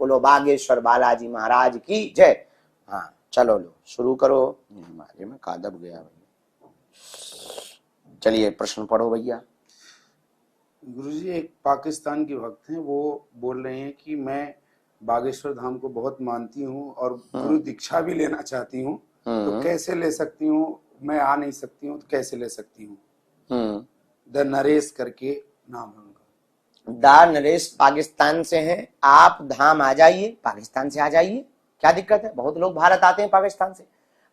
बोलो बागेश्वर बालाजी महाराज की जय। हाँ चलो लो शुरू करो। हमारे में का दब गया भैया। चलिए प्रश्न पढ़ो भैया। गुरुजी, एक पाकिस्तान के भक्त हैं, वो बोल रहे हैं कि मैं बागेश्वर धाम को बहुत मानती हूँ और गुरु दीक्षा भी लेना चाहती हूँ, तो कैसे ले सकती हूँ? मैं आ नहीं सकती हूँ तो कैसे ले सकती हूँ? द नरेश करके नाम है उनका। द नरेश पाकिस्तान से हैं। आप धाम आ जाइए, पाकिस्तान से आ जाइए, क्या दिक्कत है? बहुत लोग भारत आते हैं पाकिस्तान से।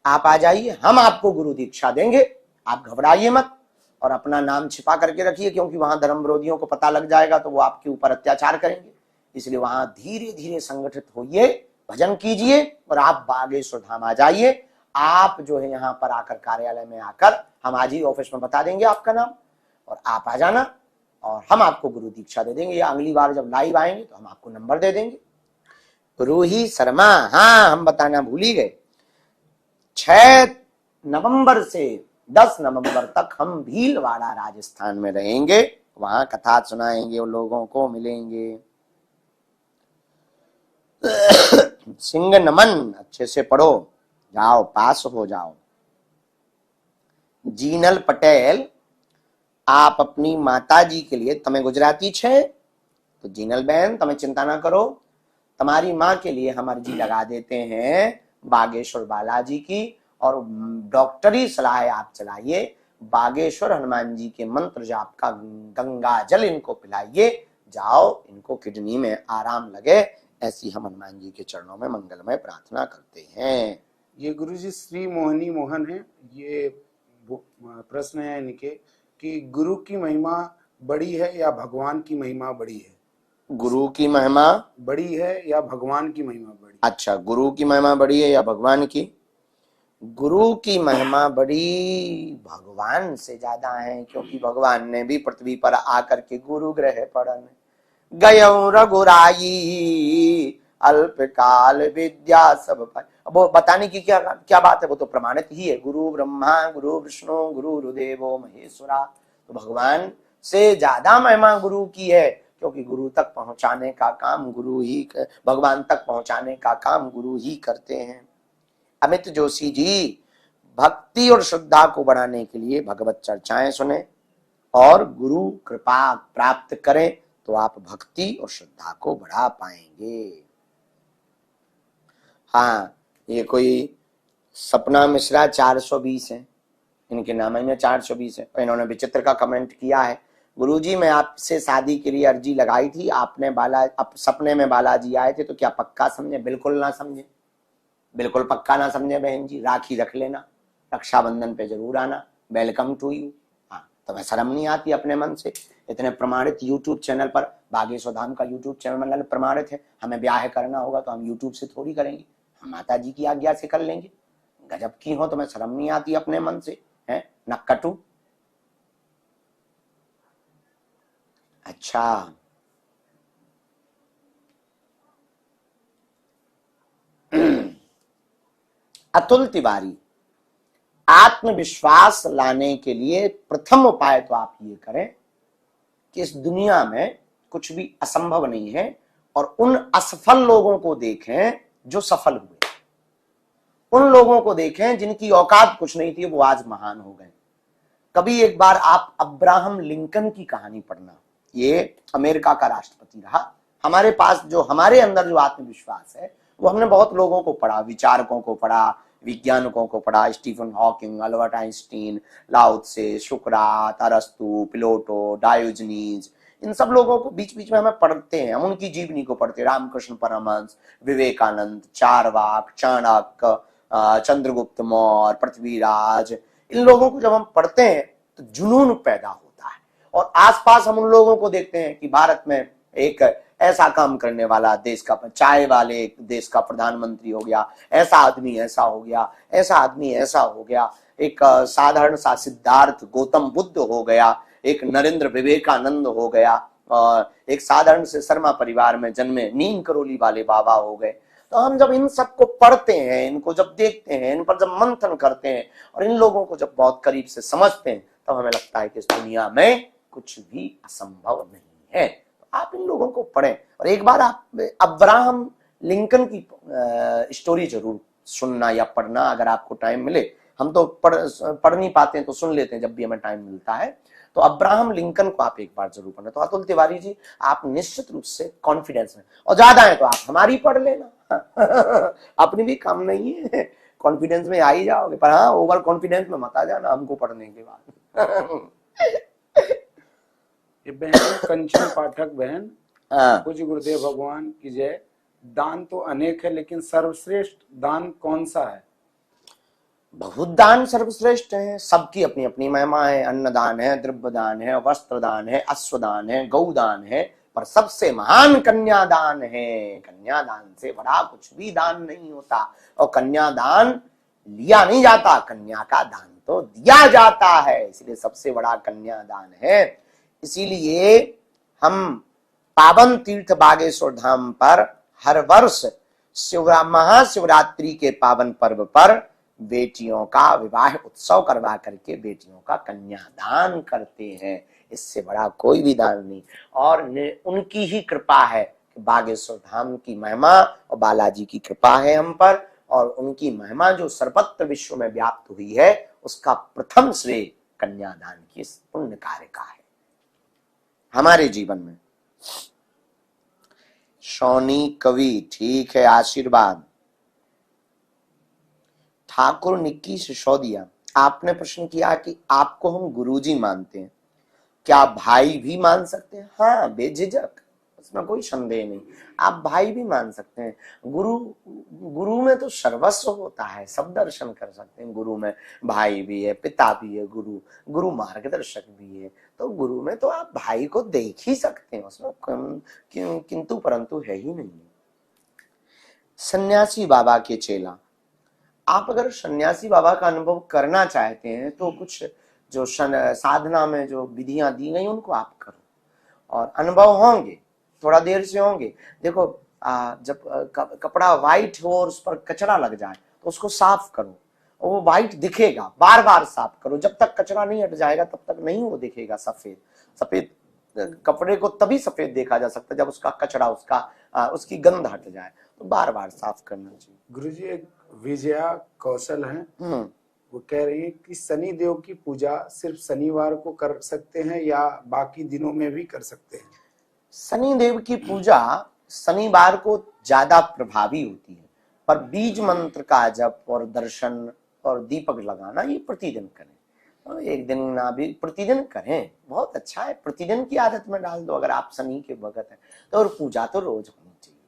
आप आ जाइए, हम आपको गुरु दीक्षा देंगे, आप घबराइए मत और अपना नाम छिपा करके रखिए, क्योंकि वहां धर्म विरोधियों को पता लग जाएगा तो वो आपके ऊपर अत्याचार करेंगे। इसलिए वहां धीरे धीरे संगठित होइए, भजन कीजिए और आप बागेश्वर धाम आ जाइए। आप जो है यहाँ पर आकर कार्यालय में आकर हम आज ही ऑफिस में बता देंगे आपका नाम और आप आ जाना और हम आपको गुरु दीक्षा दे देंगे। या अगली बार जब लाइव आएंगे तो हम आपको नंबर दे देंगे। रूही शर्मा, हाँ हम बताना भूल ही गए, 6 नवंबर से 10 नवंबर तक हम भीलवाड़ा राजस्थान में रहेंगे। वहां कथा सुनाएंगे, उन लोगों को मिलेंगे। सिंह नमन, अच्छे से पढ़ो, जाओ पास हो जाओ। जीनल पटेल, आप अपनी माता जी के लिए, तमें गुजराती छे तो जीनल बहन तमें चिंता ना करो, तुम्हारी माँ के लिए हम अर्जी लगा देते हैं बागेश्वर बालाजी की और डॉक्टरी सलाह आप चलाइए। बागेश्वर हनुमान जी के मंत्र जाप का गंगा जल इनको पिलाइए, जाओ इनको किडनी में आराम लगे। ऐसी हम हनुमान जी के चरणों में मंगलमय प्रार्थना करते हैं। ये गुरुजी श्री मोहिनी मोहन है, ये प्रश्न है इनके कि गुरु की महिमा बड़ी है या भगवान की महिमा बड़ी है? गुरु की महिमा बड़ी है या भगवान की महिमा बड़ी? अच्छा, गुरु की महिमा बड़ी है या भगवान की? गुरु की महिमा बड़ी भगवान से ज्यादा है, क्योंकि भगवान ने भी पृथ्वी पर आकर के गुरु ग्रह पढ़न गयौ रघुराई अल्पकाल विद्या सब पाई। अब वो बताने की क्या बात है, वो तो प्रमाणित ही है। गुरु ब्रह्मा गुरु विष्णु गुरुर्देवो महेश्वरा। तो भगवान से ज्यादा महिमा गुरु की है, क्योंकि गुरु तक पहुंचाने का काम गुरु ही, भगवान तक पहुंचाने का काम गुरु ही करते हैं। अमित जोशी जी, भक्ति और श्रद्धा को बढ़ाने के लिए भगवत चर्चाएं सुने और गुरु कृपा प्राप्त करें तो आप भक्ति और श्रद्धा को बढ़ा पाएंगे। हाँ, ये कोई सपना मिश्रा 420 है, इनके नाम में 420 है। इन्होंने विचित्र का कमेंट किया है, गुरुजी मैं आपसे शादी के लिए अर्जी लगाई थी, आपने सपने में बालाजी आए थे, तो क्या पक्का समझे? बिल्कुल ना समझे, बिल्कुल पक्का ना समझे बहन जी। राखी रख लेना, रक्षाबंधन पे जरूर आना, वेलकम टू यू। हाँ, तुम्हें शर्म नहीं आती अपने मन से? इतने प्रमाणित यूट्यूब चैनल पर, बागेश्वर धाम का यूट्यूब चैनल प्रमाणित है। हमें ब्याह करना होगा तो हम यूट्यूब से थोड़ी करेंगे, हम माता जी की आज्ञा से कर लेंगे। गजब की हो, तुम्हें शर्म नहीं आती अपने मन से? है नक्कटू। अच्छा, अतुल तिवारी, आत्मविश्वास लाने के लिए प्रथम उपाय तो आप ये करें कि इस दुनिया में कुछ भी असंभव नहीं है और उन असफल लोगों को देखें जो सफल हुए, उन लोगों को देखें जिनकी औकात कुछ नहीं थी, वो आज महान हो गए। कभी एक बार आप अब्राहम लिंकन की कहानी पढ़ना, ये अमेरिका का राष्ट्रपति रहा। हमारे पास जो, हमारे अंदर जो आत्मविश्वास है वो हमने बहुत लोगों को पढ़ा, विचारकों को पढ़ा, विज्ञानकों को पढ़ा, स्टीफन हॉकिंग, अल्बर्ट आइंस्टीन, लाओ त्से, सुकरात, अरस्तु, प्लेटो, डायोजनीज, इन सब लोगों को बीच बीच में हमें पढ़ते हैं, हम उनकी जीवनी को पढ़ते हैं। रामकृष्ण परमहंस, विवेकानंद, चारवाक, चाणक्य, चंद्रगुप्त मौर्य, पृथ्वीराज, इन लोगों को जब हम पढ़ते हैं तो जुनून पैदा होता है। और आसपास हम उन लोगों को देखते हैं कि भारत में एक ऐसा काम करने वाला देश का, चाय वाले देश का प्रधानमंत्री हो गया, ऐसा आदमी ऐसा हो गया, ऐसा आदमी ऐसा हो गया, एक साधारण सा सिद्धार्थ गौतम बुद्ध हो गया, एक नरेंद्र विवेकानंद हो गया, और एक साधारण से शर्मा परिवार में जन्मे नीम करोली वाले बाबा हो गए। तो हम जब इन सबको पढ़ते हैं, इनको जब देखते हैं, इन पर जब मंथन करते हैं और इन लोगों को जब बहुत करीब से समझते हैं, तब हमें लगता है कि इस दुनिया में कुछ भी असंभव नहीं है। आप इन लोगों को पढ़ें और एक बार आप अब्राहम लिंकन की स्टोरी जरूर सुनना या पढ़ना अगर आपको टाइम मिले। हम तो पढ़ नहीं पाते हैं तो सुन लेते हैं जब भी हमें टाइम मिलता है। तो अब्राहम लिंकन को आप एक बार जरूर पढ़ना। तो अतुल तिवारी जी आप निश्चित रूप से कॉन्फिडेंस में, और ज्यादा है तो आप हमारी पढ़ लेना अपनी भी काम नहीं है, कॉन्फिडेंस में आ ही जाओगे, पर हाँ ओवर कॉन्फिडेंस में मत आ जाना हमको पढ़ने के बाद। ये बहन कंचन पाठक बहन, हाँ। पूज्य गुरुदेव भगवान की जय। दान तो अनेक है, लेकिन सर्वश्रेष्ठ दान कौन सा है? बहुत दान सर्वश्रेष्ठ है, सबकी अपनी अपनी महिमा है। अन्नदान है, द्रव्य दान है, वस्त्र दान है, अश्वदान है, गौदान है, पर सबसे महान कन्यादान है। कन्यादान से बड़ा कुछ भी दान नहीं होता, और कन्यादान लिया नहीं जाता, कन्या का दान तो दिया जाता है, इसलिए सबसे बड़ा कन्यादान है। इसीलिए हम पावन तीर्थ बागेश्वर धाम पर हर वर्ष महाशिवरात्रि के पावन पर्व पर बेटियों का विवाह उत्सव करवा करके बेटियों का कन्यादान करते हैं। इससे बड़ा कोई भी दान नहीं, और उनकी ही कृपा है कि बागेश्वर धाम की महिमा और बालाजी की कृपा है हम पर, और उनकी महिमा जो सर्वत्र विश्व में व्याप्त हुई है उसका प्रथम श्रेय कन्यादान की इस पुण्य कार्य का है हमारे जीवन में। सोनी कवि, ठीक है, आशीर्वाद। ठाकुर निक्की सिसोदिया, आपने प्रश्न किया कि आपको हम गुरुजी मानते हैं, क्या भाई भी मान सकते हैं? हाँ, बेझिझक, उसमें कोई संदेह नहीं, आप भाई भी मान सकते हैं। गुरु में तो सर्वस्व होता है, सब दर्शन कर सकते हैं। गुरु में भाई भी है, पिता भी है, गुरु मार्गदर्शक भी है, तो गुरु में तो आप भाई को देख ही सकते हैं, उसमें किंतु परंतु है ही नहीं। सन्यासी बाबा के चेला, आप अगर सन्यासी बाबा का अनुभव करना चाहते हैं तो कुछ जो साधना में जो विधियां दी गई उनको आप करो, और अनुभव होंगे, थोड़ा देर से होंगे। देखो जब कपड़ा व्हाइट हो और उस पर कचरा लग जाए तो उसको साफ करो, और वो व्हाइट दिखेगा, बार बार साफ करो, जब तक कचरा नहीं हट जाएगा तब तक नहीं वो दिखेगा सफेद। सफेद कपड़े को तभी सफेद देखा जा सकता है जब उसका कचरा, उसकी गंध हट जाए, तो बार बार साफ करना चाहिए। गुरुजी, एक विजया कौशल है, वो कह रही है कि शनि देव की पूजा सिर्फ शनिवार को कर सकते हैं या बाकी दिनों में भी कर सकते हैं? शनि देव की पूजा शनिवार को ज्यादा प्रभावी होती है, पर बीज मंत्र का जप और दर्शन और दीपक लगाना ये प्रतिदिन करें, और एक दिन ना भी प्रतिदिन करें, बहुत अच्छा है। प्रतिदिन की आदत में डाल दो, अगर आप शनि के भगत हैं तो, और पूजा तो रोज होनी चाहिए,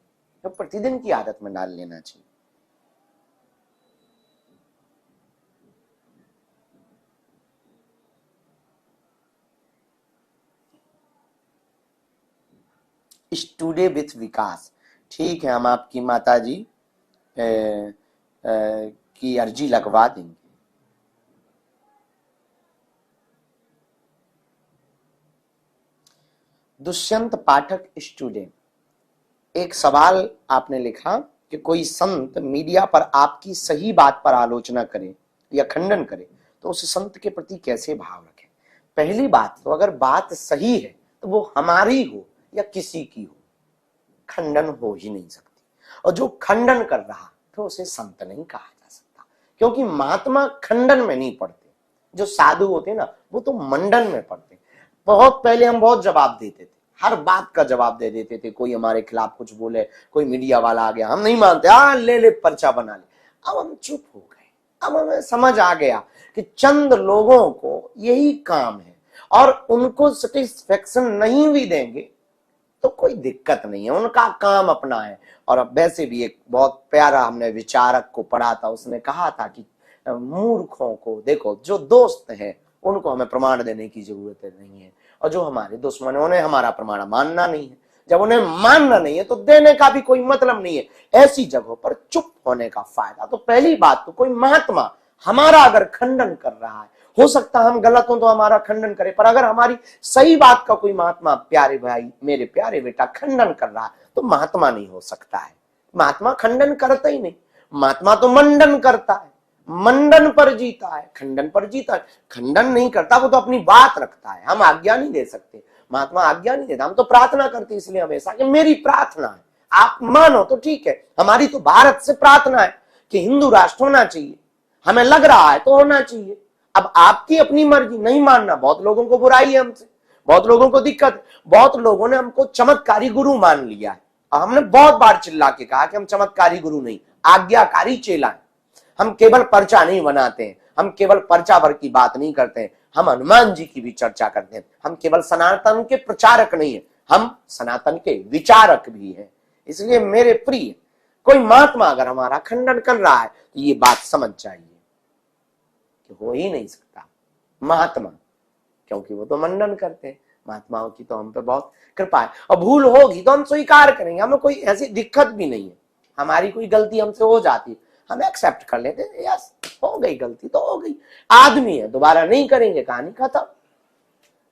तो प्रतिदिन की आदत में डाल लेना चाहिए। स्टूडे विथ विकास, ठीक है, हम आपकी माता जी की अर्जी लगवा देंगे। दुष्यंत पाठक स्टूडेंट, एक सवाल आपने लिखा कि कोई संत मीडिया पर आपकी सही बात पर आलोचना करे या खंडन करे तो उस संत के प्रति कैसे भाव रखें। पहली बात तो अगर बात सही है तो वो हमारी हो या किसी की हो, खंडन हो ही नहीं सकती, और जो खंडन कर रहा तो उसे संत नहीं कहा जा सकता, क्योंकि महात्मा खंडन में नहीं पढ़ते, जो साधु होते ना वो तो मंडन में पढ़ते। बहुत पहले हम बहुत जवाब देते थे, हर बात का जवाब दे देते थे, कोई हमारे खिलाफ कुछ बोले, कोई मीडिया वाला आ गया, हम नहीं मानते, ले पर्चा बना ले। अब हम चुप हो गए, अब हमें समझ आ गया कि चंद लोगों को यही काम है, और उनको सेटिस्फेक्शन नहीं भी देंगे तो कोई दिक्कत नहीं है, उनका काम अपना है। और अब वैसे भी एक बहुत प्यारा हमने विचारक को पढ़ा था, उसने कहा था कि मूर्खों को देखो, जो दोस्त हैं उनको हमें प्रमाण देने की जरूरत नहीं है, और जो हमारे दुश्मन है उन्हें हमारा प्रमाण मानना नहीं है। जब उन्हें मानना नहीं है तो देने का भी कोई मतलब नहीं है। ऐसी जगहों पर चुप होने का फायदा। तो पहली बात तो कोई महात्मा हमारा अगर खंडन कर रहा है, हो सकता हम गलत हो तो हमारा खंडन करे, पर अगर हमारी सही बात का कोई महात्मा, प्यारे भाई मेरे प्यारे बेटा, खंडन कर रहा है तो महात्मा नहीं हो सकता है। महात्मा खंडन करता ही नहीं, महात्मा तो मंडन करता है, मंडन पर जीता है, खंडन पर जीता है। खंडन नहीं करता, वो तो अपनी बात रखता है। हम आज्ञा नहीं दे सकते, महात्मा आज्ञा नहीं देता, हम तो प्रार्थना करते इसलिए हमेशा कि मेरी प्रार्थना है, आप मानो तो ठीक है, हमारी तो भारत से प्रार्थना है कि हिंदू राष्ट्र होना चाहिए, हमें लग रहा है तो होना चाहिए। अब आपकी अपनी मर्जी, नहीं मानना, बहुत लोगों को बुराई है हमसे, बहुत लोगों को दिक्कत है, बहुत लोगों ने हमको चमत्कारी गुरु मान लिया है। और हमने बहुत बार चिल्ला के कहा कि हम चमत्कारी गुरु नहीं, आज्ञाकारी चेला है। हम केवल पर्चा नहीं बनाते हैं, हम केवल पर्चा भर की बात नहीं करते हैं, हम हनुमान जी की भी चर्चा करते हैं। हम केवल सनातन के प्रचारक नहीं है, हम सनातन के विचारक भी हैं। इसलिए मेरे प्रिय, कोई महात्मा अगर हमारा खंडन कर रहा है तो ये बात समझ चाहिए कि हो ही नहीं सकता महात्मा, क्योंकि वो तो मंडन करते हैं। महात्माओं की तो हम पे बहुत कृपा है, और भूल होगी तो हम स्वीकार करेंगे, हमें कोई ऐसी दिक्कत भी नहीं है। हमारी कोई गलती हमसे हो जाती है, हम एक्सेप्ट कर लेते हैं, यस हो गई गलती तो हो गई, आदमी है, दोबारा नहीं करेंगे, कहानी खत्म।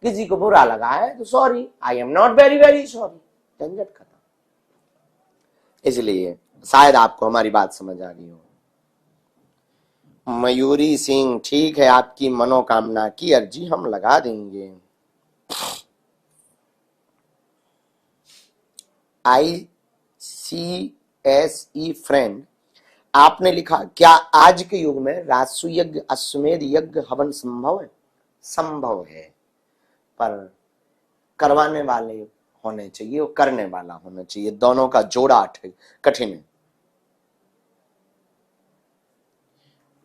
किसी को बुरा लगा है तो sorry, I am not very very sorry, झंझट खत्म। इसलिए शायद आपको हमारी बात समझ आ गई हो। मयूरी सिंह, ठीक है, आपकी मनोकामना की अर्जी हम लगा देंगे। ICSE फ्रेंड, आपने लिखा, क्या आज के युग में राजसु यज्ञ, अश्वमेध यज्ञ, हवन संभव है? संभव है, पर करवाने वाले होने चाहिए और करने वाला होना चाहिए, दोनों का जोड़ा कठिन है।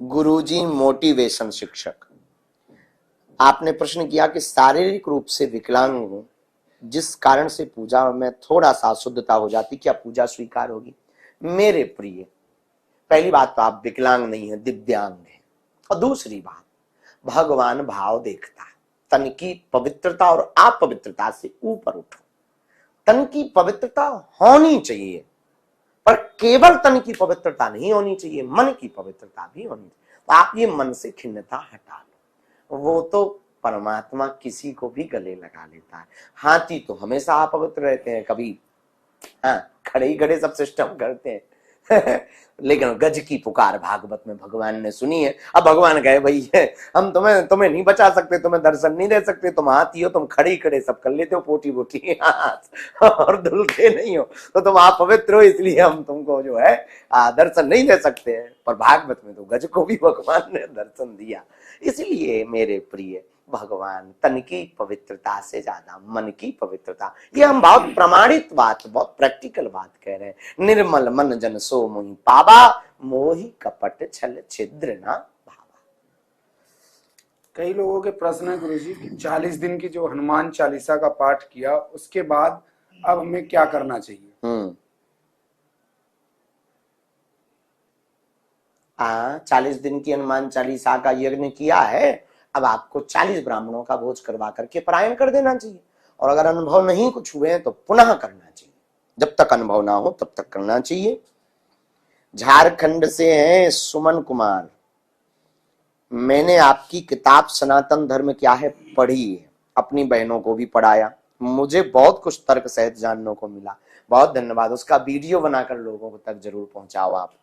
गुरुजी मोटिवेशन शिक्षक, आपने प्रश्न किया कि शारीरिक रूप से विकलांग हूं, जिस कारण से पूजा में थोड़ा सा अशुद्धता हो जाती, क्या पूजा स्वीकार होगी? मेरे प्रिय, पहली बात तो आप विकलांग नहीं है, दिव्यांग है। और दूसरी बात, भगवान भाव देखता है, तन की पवित्रता और अपवित्रता से ऊपर उठो। तन की पवित्रता होनी चाहिए, पर केवल तन की पवित्रता नहीं होनी चाहिए, मन की पवित्रता भी होनी चाहिए। तो आप ये मन से खिन्नता हटा लो, वो तो परमात्मा किसी को भी गले लगा लेता है। हाथी तो हमेशा अपवित्र रहते हैं, कभी खड़े ही खड़े सब सिस्टम करते हैं लेकिन गज की पुकार भागवत में भगवान ने सुनी है। अब भगवान कहे, भाई हम तुम्हें नहीं बचा सकते, तुम्हें दर्शन नहीं दे सकते, तुम हाथी हो, तुम खड़े ही खड़े सब कर लेते हो, पोटी पोटी और धुलते नहीं हो, तो तुम आप पवित्र हो, इसलिए हम तुमको जो है दर्शन नहीं दे सकते हैं। पर भागवत में तो गज को भी भगवान ने दर्शन दिया। इसलिए मेरे प्रिय, भगवान तन की पवित्रता से ज्यादा मन की पवित्रता, ये हम बहुत प्रमाणित बात, बहुत प्रैक्टिकल बात कह रहे हैं। निर्मल मन जन सो मोहि पावा, मोहि कपट छल छिद्र ना भावा। कई लोगों के प्रश्न है गुरुजी कि 40 दिन की जो हनुमान चालीसा का पाठ किया, उसके बाद अब हमें क्या करना चाहिए? 40 दिन की हनुमान चालीसा का यज्ञ किया है, अब आपको 40 ब्राह्मणों का भोज करवा करके परायण कर देना चाहिए। और अगर अनुभव नहीं कुछ हुए तो पुनः करना चाहिए, जब तक अनुभव ना हो तब तक करना चाहिए। झारखंड से हैं सुमन कुमार, मैंने आपकी किताब सनातन धर्म क्या है पढ़ी है, अपनी बहनों को भी पढ़ाया, मुझे बहुत कुछ तर्क सहित जानने को मिला। बहुत धन्यवाद, उसका वीडियो बनाकर लोगों तक जरूर पहुंचाओ आप।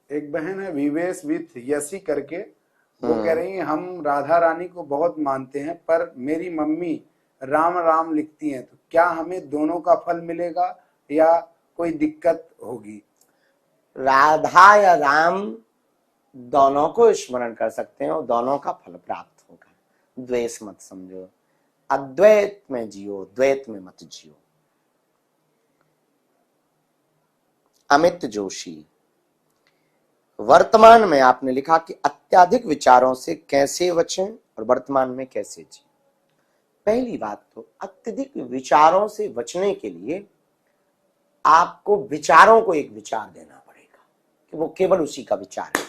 एक बहन है विवेश विथ यसी करके, वो कह रही है, हम राधा रानी को बहुत मानते हैं, पर मेरी मम्मी राम राम लिखती हैं, तो क्या हमें दोनों का फल मिलेगा या कोई दिक्कत होगी? राधा या राम दोनों को स्मरण कर सकते हैं और दोनों का फल प्राप्त होगा। द्वेष मत समझो, अद्वैत में जियो, द्वैत में मत जियो। अमित जोशी, वर्तमान में आपने लिखा कि अत्यधिक विचारों से कैसे बचें और वर्तमान में कैसे जिए। पहली बात तो, अत्यधिक विचारों से बचने के लिए आपको विचारों को एक विचार देना पड़ेगा कि वो केवल उसी का विचार है।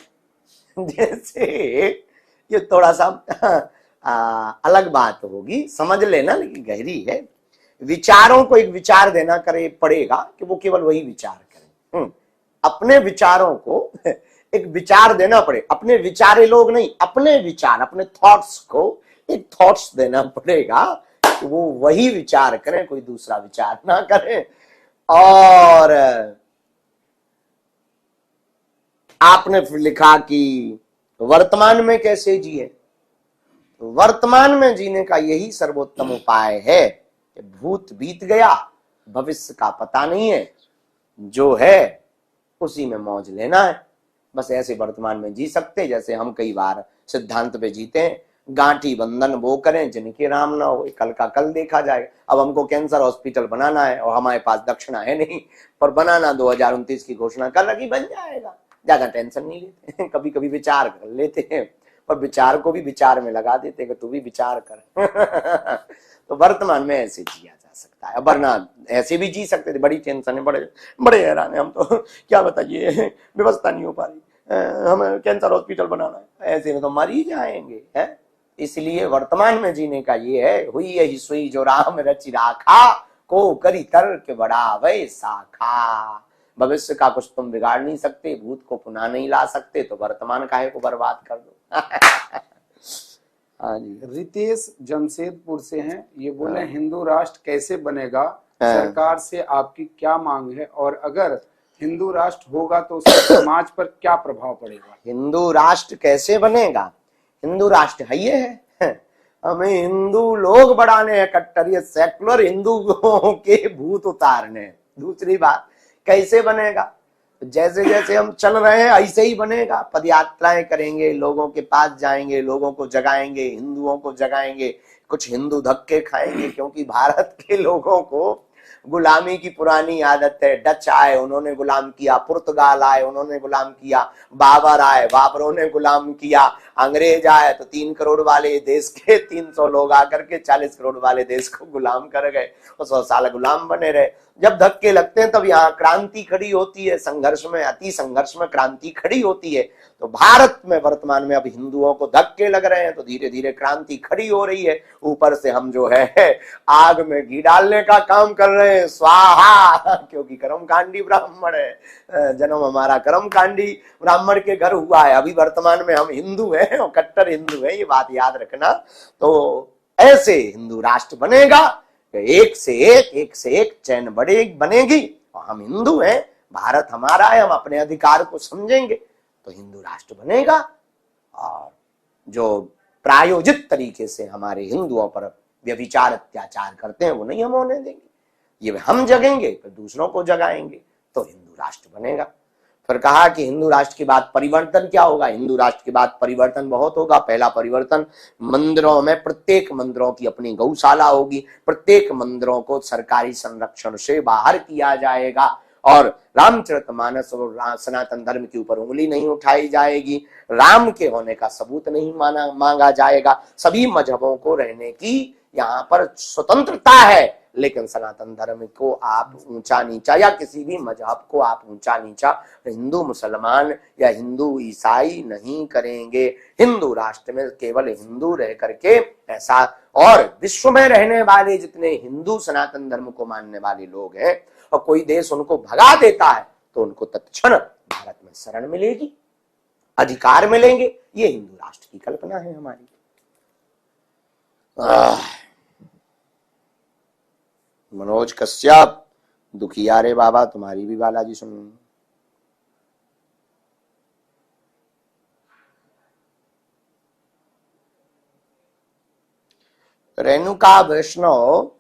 जैसे ये थोड़ा सा अलग बात होगी, समझ लेना, लेकिन गहरी है। विचारों को एक विचार देना करे पड़ेगा कि वो केवल वही विचार करें। अपने विचारों को एक विचार देना पड़े, अपने विचारे लोग नहीं, अपने विचार, अपने थॉट्स को एक थॉट्स देना पड़ेगा कि वो वही विचार करें, कोई दूसरा विचार ना करें। और आपने फिर लिखा कि वर्तमान में कैसे जिए। तो वर्तमान में जीने का यही सर्वोत्तम उपाय है कि भूत बीत गया, भविष्य का पता नहीं है, जो है उसी में मौज लेना है। बस ऐसे वर्तमान में जी सकते, जैसे हम कई बार सिद्धांत पे जीते हैं, गांठी बंधन वो करें जिनके नाम ना हो, कल का कल देखा जाएगा। अब हमको कैंसर हॉस्पिटल बनाना है और हमारे पास दक्षिणा है नहीं, पर बनाना 2029 की घोषणा कर रखी, बन जाएगा, ज्यादा टेंशन नहीं लेते। कभी कभी विचार कर लेते हैं, पर विचार को भी विचार में लगा देते हैं कि तू भी विचार कर। तो वर्तमान में ऐसे जिया जा सकता है, वरना ऐसे भी जी सकते थे। बड़ी टेंशन है, बड़े हैरान है हम तो। क्या बताइए, व्यवस्था नहीं हो पा रही, हमें कैंसर हॉस्पिटल बनाना है, ऐसे में तो मर ही जाएंगे है। इसलिए वर्तमान में जीने का ये है, हुई यही सुई जो राम रचि राखा, को करी तर्क बढ़ावे शाखा। भविष्य का कुछ तुम बिगाड़ नहीं सकते, भूत को पुनः नहीं ला सकते, तो वर्तमान काहे को बर्बाद कर दो। हाँ जी। रितेश जमशेदपुर से हैं, ये बोले हिंदू राष्ट्र कैसे बनेगा, सरकार से आपकी क्या मांग है, और अगर हिंदू राष्ट्र होगा तो उससे समाज पर क्या प्रभाव पड़ेगा। हिंदू राष्ट्र कैसे बनेगा, हिंदू राष्ट्र है ये है, हमें हिंदू लोग बढ़ाने हैं, कट्टर ये सेकुलर हिंदुओं के भूत उतारने। दूसरी बात, कैसे बनेगा, जैसे जैसे हम चल रहे हैं ऐसे ही बनेगा। पद यात्राएं करेंगे, लोगों के पास जाएंगे, लोगों को जगाएंगे, हिंदुओं को जगाएंगे, कुछ हिंदू धक्के खाएंगे, क्योंकि भारत के लोगों को गुलामी की पुरानी आदत है। डच आए, उन्होंने गुलाम किया, पुर्तगाल आए, उन्होंने गुलाम किया, बाबर आए, बाबरों ने गुलाम किया, अंग्रेज आए तो 3 करोड़ वाले देश के 300 लोग आकर के 40 करोड़ वाले देश को गुलाम कर गए, 100 साल गुलाम बने रहे। जब धक्के लगते हैं तब यहाँ क्रांति खड़ी होती है, संघर्ष में, अति संघर्ष में क्रांति खड़ी होती है। तो भारत में वर्तमान में अब हिंदुओं को धक्के लग रहे हैं, तो धीरे धीरे क्रांति खड़ी हो रही है। ऊपर से हम जो है आग में घी डालने का काम कर रहे हैं, स्वाहा, क्योंकि कर्मकांडी ब्राह्मण है, जन्म हमारा कर्मकांडी ब्राह्मण के घर हुआ है। अभी वर्तमान में हम हिंदू हैं और कट्टर हिंदू हैं, ये बात याद रखना। तो ऐसे हिंदू राष्ट्र बनेगा, एक से एक चैन बनेगी, और हम हिंदू हैं, भारत हमारा है, हम अपने अधिकार को समझेंगे तो हिंदू राष्ट्र बनेगा। और जो प्रायोजित तरीके से हमारे हिंदुओं पर व्यभिचार अत्याचार करते हैं वो नहीं हम होने देंगे। ये हम जगेंगे फिर दूसरों को जगाएंगे तो हिंदू राष्ट्र बनेगा। फिर कहा कि हिंदू राष्ट्र के बाद परिवर्तन क्या होगा। हिंदू राष्ट्र के बाद परिवर्तन बहुत होगा। पहला परिवर्तन, मंदिरों में, प्रत्येक मंदिरों की अपनी गौशाला होगी, प्रत्येक मंदिरों को सरकारी संरक्षण से बाहर किया जाएगा, और रामचरितमानस और सनातन धर्म के ऊपर उंगली नहीं उठाई जाएगी, राम के होने का सबूत नहीं मांगा जाएगा। सभी मजहबों को रहने की यहाँ पर स्वतंत्रता है, लेकिन सनातन धर्म को आप ऊंचा नीचा, या किसी भी मजहब को आप ऊंचा नीचा हिंदू मुसलमान या हिंदू ईसाई नहीं करेंगे। हिंदू राष्ट्र में केवल हिंदू रह करके ऐसा, और विश्व में रहने वाले जितने हिंदू सनातन धर्म को मानने वाले लोग हैं, और कोई देश उनको भगा देता है तो उनको तत्क्षण भारत में शरण मिलेगी, अधिकार मिलेंगे। ये हिंदू राष्ट्र की कल्पना है हमारी। मनोज कश्यप, दुखिया रे बाबा, तुम्हारी भी बालाजी सुन। रेणुका वैष्णव,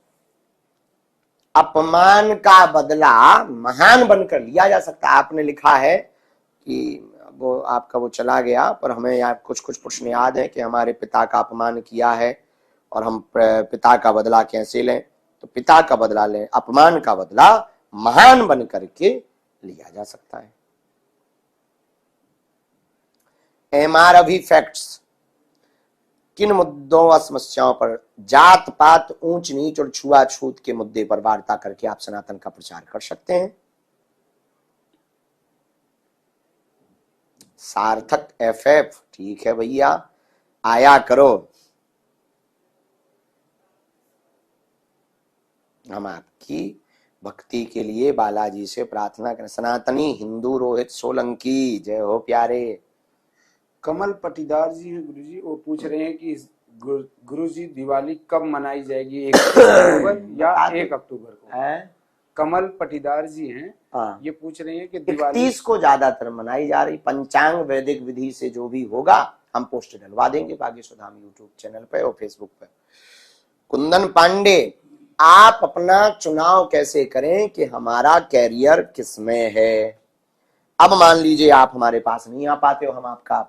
अपमान का बदला महान बनकर लिया जा सकता है। आपने लिखा है कि वो आपका वो चला गया, पर हमें यहाँ कुछ कुछ प्रश्न याद है कि हमारे पिता का अपमान किया है और हम पिता का बदला कैसे लें। तो पिता का बदला लें, अपमान का बदला महान बन करके लिया जा सकता है। MRV फैक्ट्स, किन मुद्दों व समस्याओं पर, जात पात, ऊंच नीच और छुआछूत के मुद्दे पर वार्ता करके आप सनातन का प्रचार कर सकते हैं। सार्थक FF, ठीक है भैया, आया करो, हम आपकी भक्ति के लिए बालाजी से प्रार्थना करें। सनातनी हिंदू रोहित सोलंकी, जय हो प्यारे। कमल पटीदार जी हैं गुरुजी, वो पूछ रहे हैं कि गुरुजी दिवाली कब मनाई जाएगी, 1 अक्टूबर या 1 अक्टूबर को है? कमल पटीदार जी हैं, ये पूछ रहे हैं कि दिवाली 31 को ज्यादातर मनाई जा रही। पंचांग वैदिक विधि से जो भी होगा हम पोस्ट डलवा देंगे बागेश्वर धाम यूट्यूब चैनल पे और फेसबुक पे। कुंदन पांडे, आप अपना चुनाव कैसे करें कि हमारा कैरियर किसमें है। अब मान लीजिए आप हमारे पास नहीं आ पाते हो, हम आपका,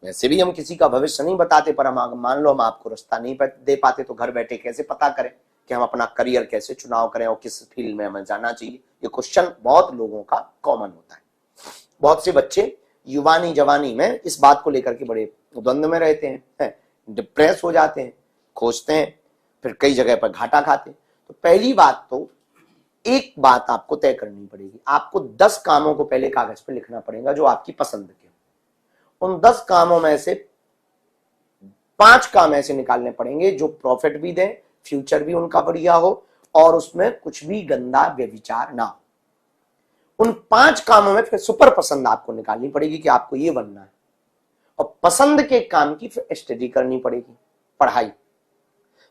वैसे भी हम किसी का भविष्य नहीं बताते, पर हम मान लो हम आपको रास्ता नहीं दे पाते तो घर बैठे कैसे पता करें कि हम अपना करियर कैसे चुनाव करें और किस फील्ड में हमें जाना चाहिए। ये क्वेश्चन बहुत लोगों का कॉमन होता है। बहुत से बच्चे युवानी जवानी में इस बात को लेकर के बड़े द्वंद्व में रहते हैं, डिप्रेस हो जाते हैं, खोजते हैं, फिर कई जगह पर घाटा खाते हैं। तो पहली बात तो एक बात आपको तय करनी पड़ेगी, आपको 10 कामों को पहले कागज पर लिखना पड़ेगा जो आपकी पसंद के। उन 10 कामों में से 5 काम ऐसे निकालने पड़ेंगे जो प्रॉफिट भी दें, फ्यूचर भी उनका बढ़िया हो और उसमें कुछ भी गंदा व्यभिचार ना हो। उन 5 कामों में फिर सुपर पसंद आपको निकालनी पड़ेगी कि आपको ये बनना है, और पसंद के काम की फिर स्टडी करनी पड़ेगी, पढ़ाई।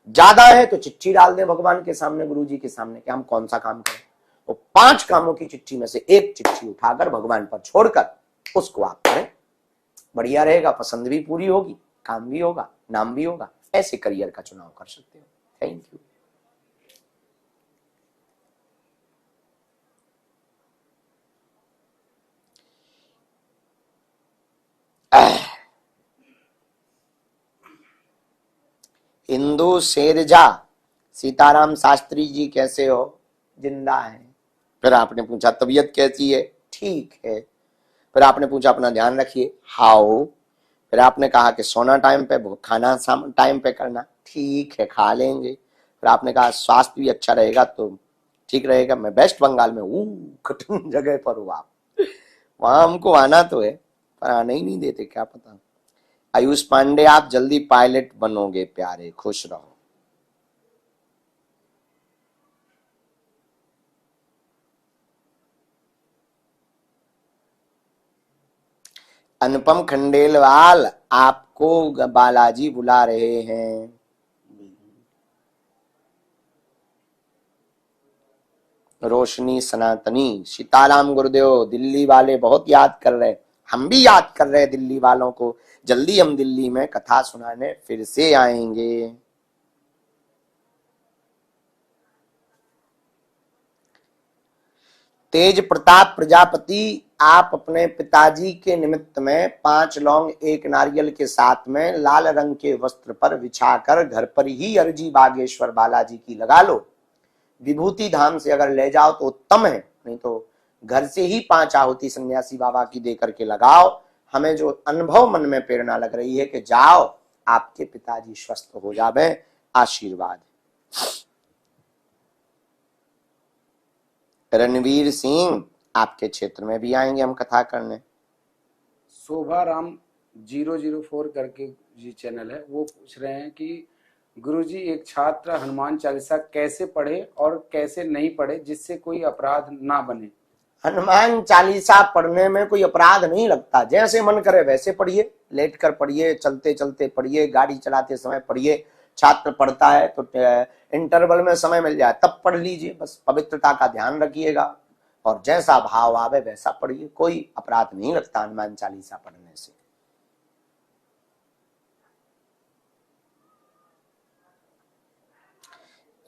ज्यादा है तो चिट्ठी डाल दें भगवान के सामने, गुरु जी के सामने कि हम कौन सा काम करें, और 5 कामों की चिट्ठी में से एक चिट्ठी उठाकर भगवान पर छोड़कर उसको आप करें, बढ़िया रहेगा, पसंद भी पूरी होगी, काम भी होगा, नाम भी होगा। ऐसे करियर का चुनाव कर सकते हो। Thank you. हिंदू शेरजा, सीताराम शास्त्री जी कैसे हो, जिंदा है। फिर आपने पूछा तबीयत कैसी है, ठीक है। फिर आपने पूछा अपना ध्यान रखिए, हाउ। फिर आपने कहा कि सोना टाइम पे, खाना टाइम पे करना, ठीक है खा लेंगे। फिर आपने कहा स्वास्थ्य भी अच्छा रहेगा तो ठीक रहेगा। मैं वेस्ट बंगाल में कठिन जगह पर हूँ आप, वहां हमको आना तो है पर आने ही नहीं देते, क्या पता। आयुष पांडे, आप जल्दी पायलट बनोगे प्यारे, खुश रहो। अनुपम खंडेलवाल, आपको बालाजी बुला रहे हैं। रोशनी सनातनी, सीताराम गुरुदेव, दिल्ली वाले बहुत याद कर रहे, हम भी याद कर रहे हैं दिल्ली वालों को। जल्दी हम दिल्ली में कथा सुनाने फिर से आएंगे। तेज प्रताप प्रजापति, आप अपने पिताजी के निमित्त में 5 लौंग 1 नारियल के साथ में लाल रंग के वस्त्र पर बिछाकर घर पर ही अर्जी बागेश्वर बालाजी की लगा लो। विभूति धाम से अगर ले जाओ तो उत्तम है, नहीं तो घर से ही 5 आहुति सन्यासी बाबा की दे करके लगाओ। हमें जो अनुभव मन में प्रेरणा लग रही है कि जाओ आपके पिताजी स्वस्थ हो जावे, आशीर्वाद। रणवीर सिंह, आपके क्षेत्र में भी आएंगे हम कथा करने। शोभा राम 004 करके जी चैनल है, वो पूछ रहे हैं कि गुरुजी एक छात्र हनुमान चालीसा कैसे पढ़े और कैसे नहीं पढ़े जिससे कोई अपराध ना बने। हनुमान चालीसा पढ़ने में कोई अपराध नहीं लगता, जैसे मन करे वैसे पढ़िए, लेट कर पढ़िए, चलते चलते पढ़िए, गाड़ी चलाते समय पढ़िए। छात्र पढ़ता है तो इंटरवल में समय मिल जाए तब पढ़ लीजिए, बस पवित्रता का ध्यान रखिएगा और जैसा भाव आवे वैसा पढ़िए, कोई अपराध नहीं लगता हनुमान चालीसा पढ़ने से।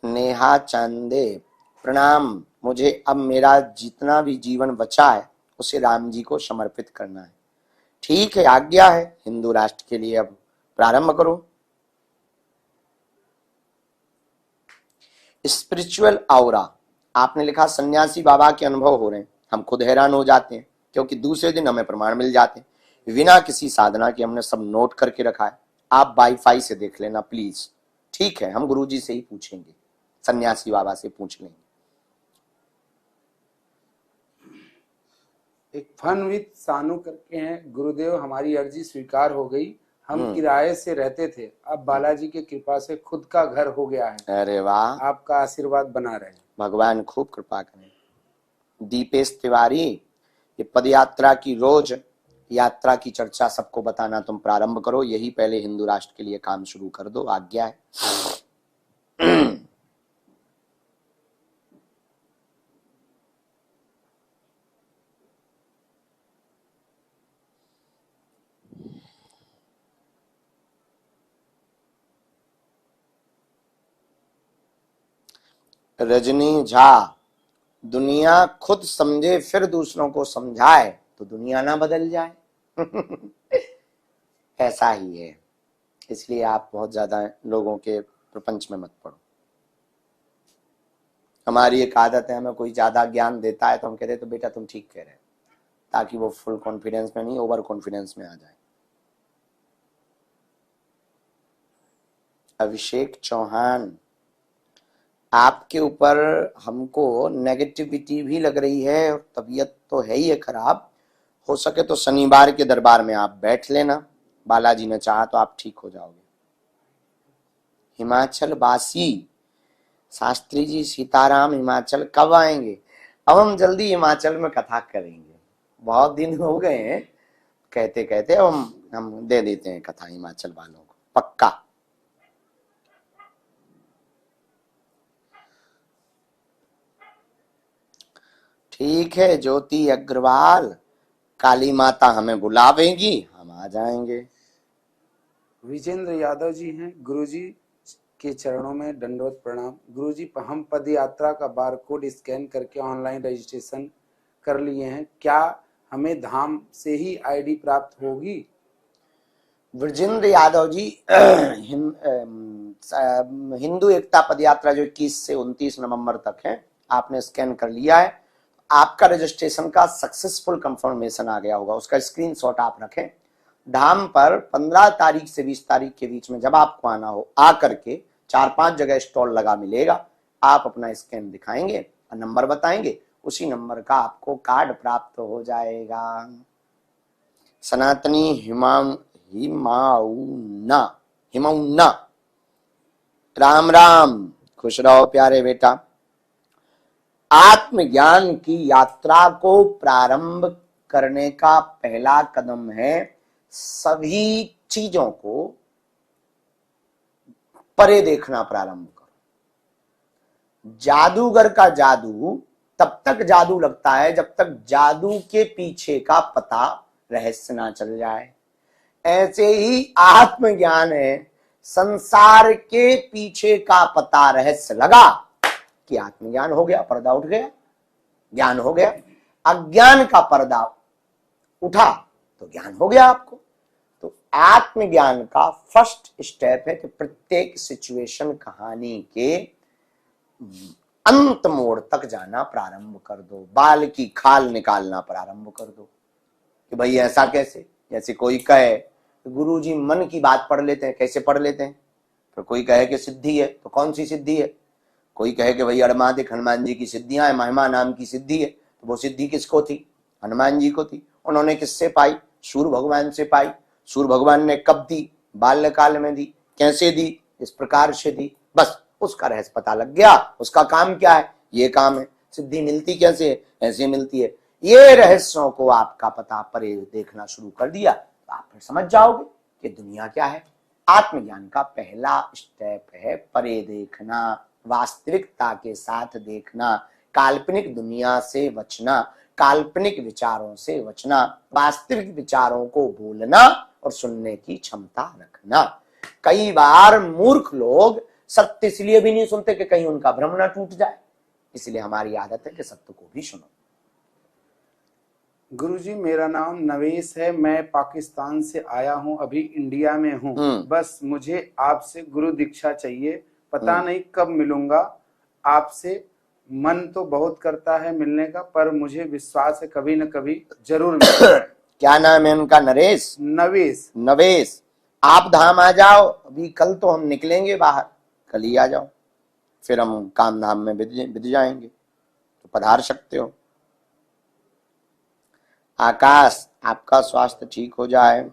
नेहा चांदे, प्रणाम, मुझे अब मेरा जितना भी जीवन बचा है उसे राम जी को समर्पित करना है। ठीक है, आज्ञा है हिंदू राष्ट्र के लिए, अब प्रारंभ करो। स्पिरिचुअल ऑरा, आपने लिखा सन्यासी बाबा के अनुभव हो रहे हैं, हम खुद हैरान हो जाते हैं क्योंकि दूसरे दिन हमें प्रमाण मिल जाते हैं बिना किसी साधना के। हमने सब नोट करके रखा है, आप वाईफाई से देख लेना प्लीज। ठीक है, हम गुरुजी से ही पूछेंगे, सन्यासी बाबा से पूछ लेंगे। एक फन विद सानू करके हैं, गुरुदेव हमारी अर्जी स्वीकार हो गई, हम किराए से रहते थे, अब बालाजी की कृपा से खुद का घर हो गया है। अरे वाह, आपका आशीर्वाद बना रहे, भगवान खूब कृपा करें। दीपेश तिवारी, ये पद यात्रा की रोज यात्रा की चर्चा सबको बताना तुम प्रारंभ करो, यही पहले हिंदू राष्ट्र के लिए काम शुरू कर दो, आज्ञा है। रजनी झा, दुनिया खुद समझे फिर दूसरों को समझाए तो दुनिया ना बदल जाए। ऐसा ही है, इसलिए आप बहुत ज्यादा लोगों के प्रपंच में मत पड़ो। हमारी एक आदत है, हमें कोई ज्यादा ज्ञान देता है तो हम कहते हैं तो बेटा तुम ठीक कह रहे हो, ताकि वो फुल कॉन्फिडेंस में नहीं ओवर कॉन्फिडेंस में आ जाए। अभिषेक चौहान, आपके ऊपर हमको नेगेटिविटी भी लग रही है और तबीयत तो है ही है खराब। हो सके तो शनिवार के दरबार में आप बैठ लेना, बालाजी ने चाहा तो आप ठीक हो जाओगे। हिमाचल वासी शास्त्री जी, सीताराम हिमाचल कब आएंगे? अब हम जल्दी हिमाचल में कथा करेंगे, बहुत दिन हो गए हैं कहते कहते, अब हम दे देते हैं कथा हिमाचल वालों को, पक्का। ठीक है ज्योति अग्रवाल, काली माता हमें बुलावेगी, हम आ जाएंगे। विजेंद्र यादव जी हैं, गुरुजी के चरणों में दंडवत प्रणाम। गुरुजी, हम पद यात्रा का बारकोड स्कैन करके ऑनलाइन रजिस्ट्रेशन कर लिए हैं, क्या हमें धाम से ही आईडी प्राप्त होगी? विजेंद्र यादव जी, हिंदू एकता पदयात्रा जो 21 से 29 नवंबर तक है, आपने स्कैन कर लिया है, आपका रजिस्ट्रेशन का सक्सेसफुल कंफर्मेशन आ गया होगा, उसका स्क्रीनशॉट आप रखें। धाम पर 15 तारीख से 20 तारीख के बीच में जब आपको आना हो, आकर के 4-5 जगह स्टॉल लगा मिलेगा, आप अपना स्कैन दिखाएंगे और नंबर बताएंगे, उसी नंबर का आपको कार्ड प्राप्त हो जाएगा। सनातनी हिमाउन्ना, राम राम, खुश रहो प्यारे बेटा। आत्मज्ञान की यात्रा को प्रारंभ करने का पहला कदम है सभी चीजों को परे देखना प्रारंभ करो। जादूगर का जादू तब तक जादू लगता है जब तक जादू के पीछे का पता रहस्य ना चल जाए। ऐसे ही आत्मज्ञान है, संसार के पीछे का पता रहस्य लगा कि आत्मज्ञान हो गया, पर्दा उठ गया, ज्ञान हो गया। अज्ञान का पर्दा उठा तो ज्ञान हो गया आपको। तो आत्मज्ञान का फर्स्ट स्टेप है कि प्रत्येक सिचुएशन कहानी के अंत मोड़ तक जाना प्रारंभ कर दो, बाल की खाल निकालना प्रारंभ कर दो कि भाई ऐसा कैसे। जैसे कोई कहे गुरुजी मन की बात पढ़ लेते हैं, कैसे पढ़ लेते हैं? तो कोई कहे कि सिद्धि है, तो कौन सी सिद्धि है? कोई कहे कि भाई अड़मादिक हनुमान जी की सिद्धियां हैं, महिमा नाम की सिद्धि है, तो वो सिद्धि किसको थी? हनुमान जी को थी। उन्होंने किससे पाई? सूर्य भगवान से पाई। सूर्य भगवान ने कब दी? बाल्यकाल में दी। कैसे दी? इस प्रकार से दी। बस उसका रहस्य पता लग गया, उसका काम क्या है, ये काम है। सिद्धि मिलती कैसे है? ऐसे मिलती है। ये रहस्यों को आपका पता परे देखना शुरू कर दिया तो आप फिर समझ जाओगे कि दुनिया क्या है। आत्मज्ञान का पहला स्टेप है परे देखना, वास्तविकता के साथ देखना, काल्पनिक दुनिया से बचना, काल्पनिक विचारों से बचना, वास्तविक विचारों को बोलना और सुनने की क्षमता रखना। कई बार मूर्ख लोग सत्य इसलिए भी नहीं सुनते कि कहीं उनका भ्रम ना टूट जाए, इसलिए हमारी आदत है कि सत्य को भी सुनो। गुरुजी, मेरा नाम नवेश है, मैं पाकिस्तान से आया हूँ, अभी इंडिया में हूँ। बस मुझे आपसे गुरु दीक्षा चाहिए, पता नहीं कब मिलूंगा आपसे। मन तो बहुत करता है मिलने का, पर मुझे विश्वास है कभी न कभी जरूर मिलूंगा। क्या नाम है उनका? नरेश? नवेश। नवेश, आप धाम आ जाओ, अभी कल तो हम निकलेंगे बाहर, कल ही आ जाओ, फिर हम काम धाम में बिद जाएंगे, तो पधार सकते हो। आकाश, आपका स्वास्थ्य ठीक हो जाए।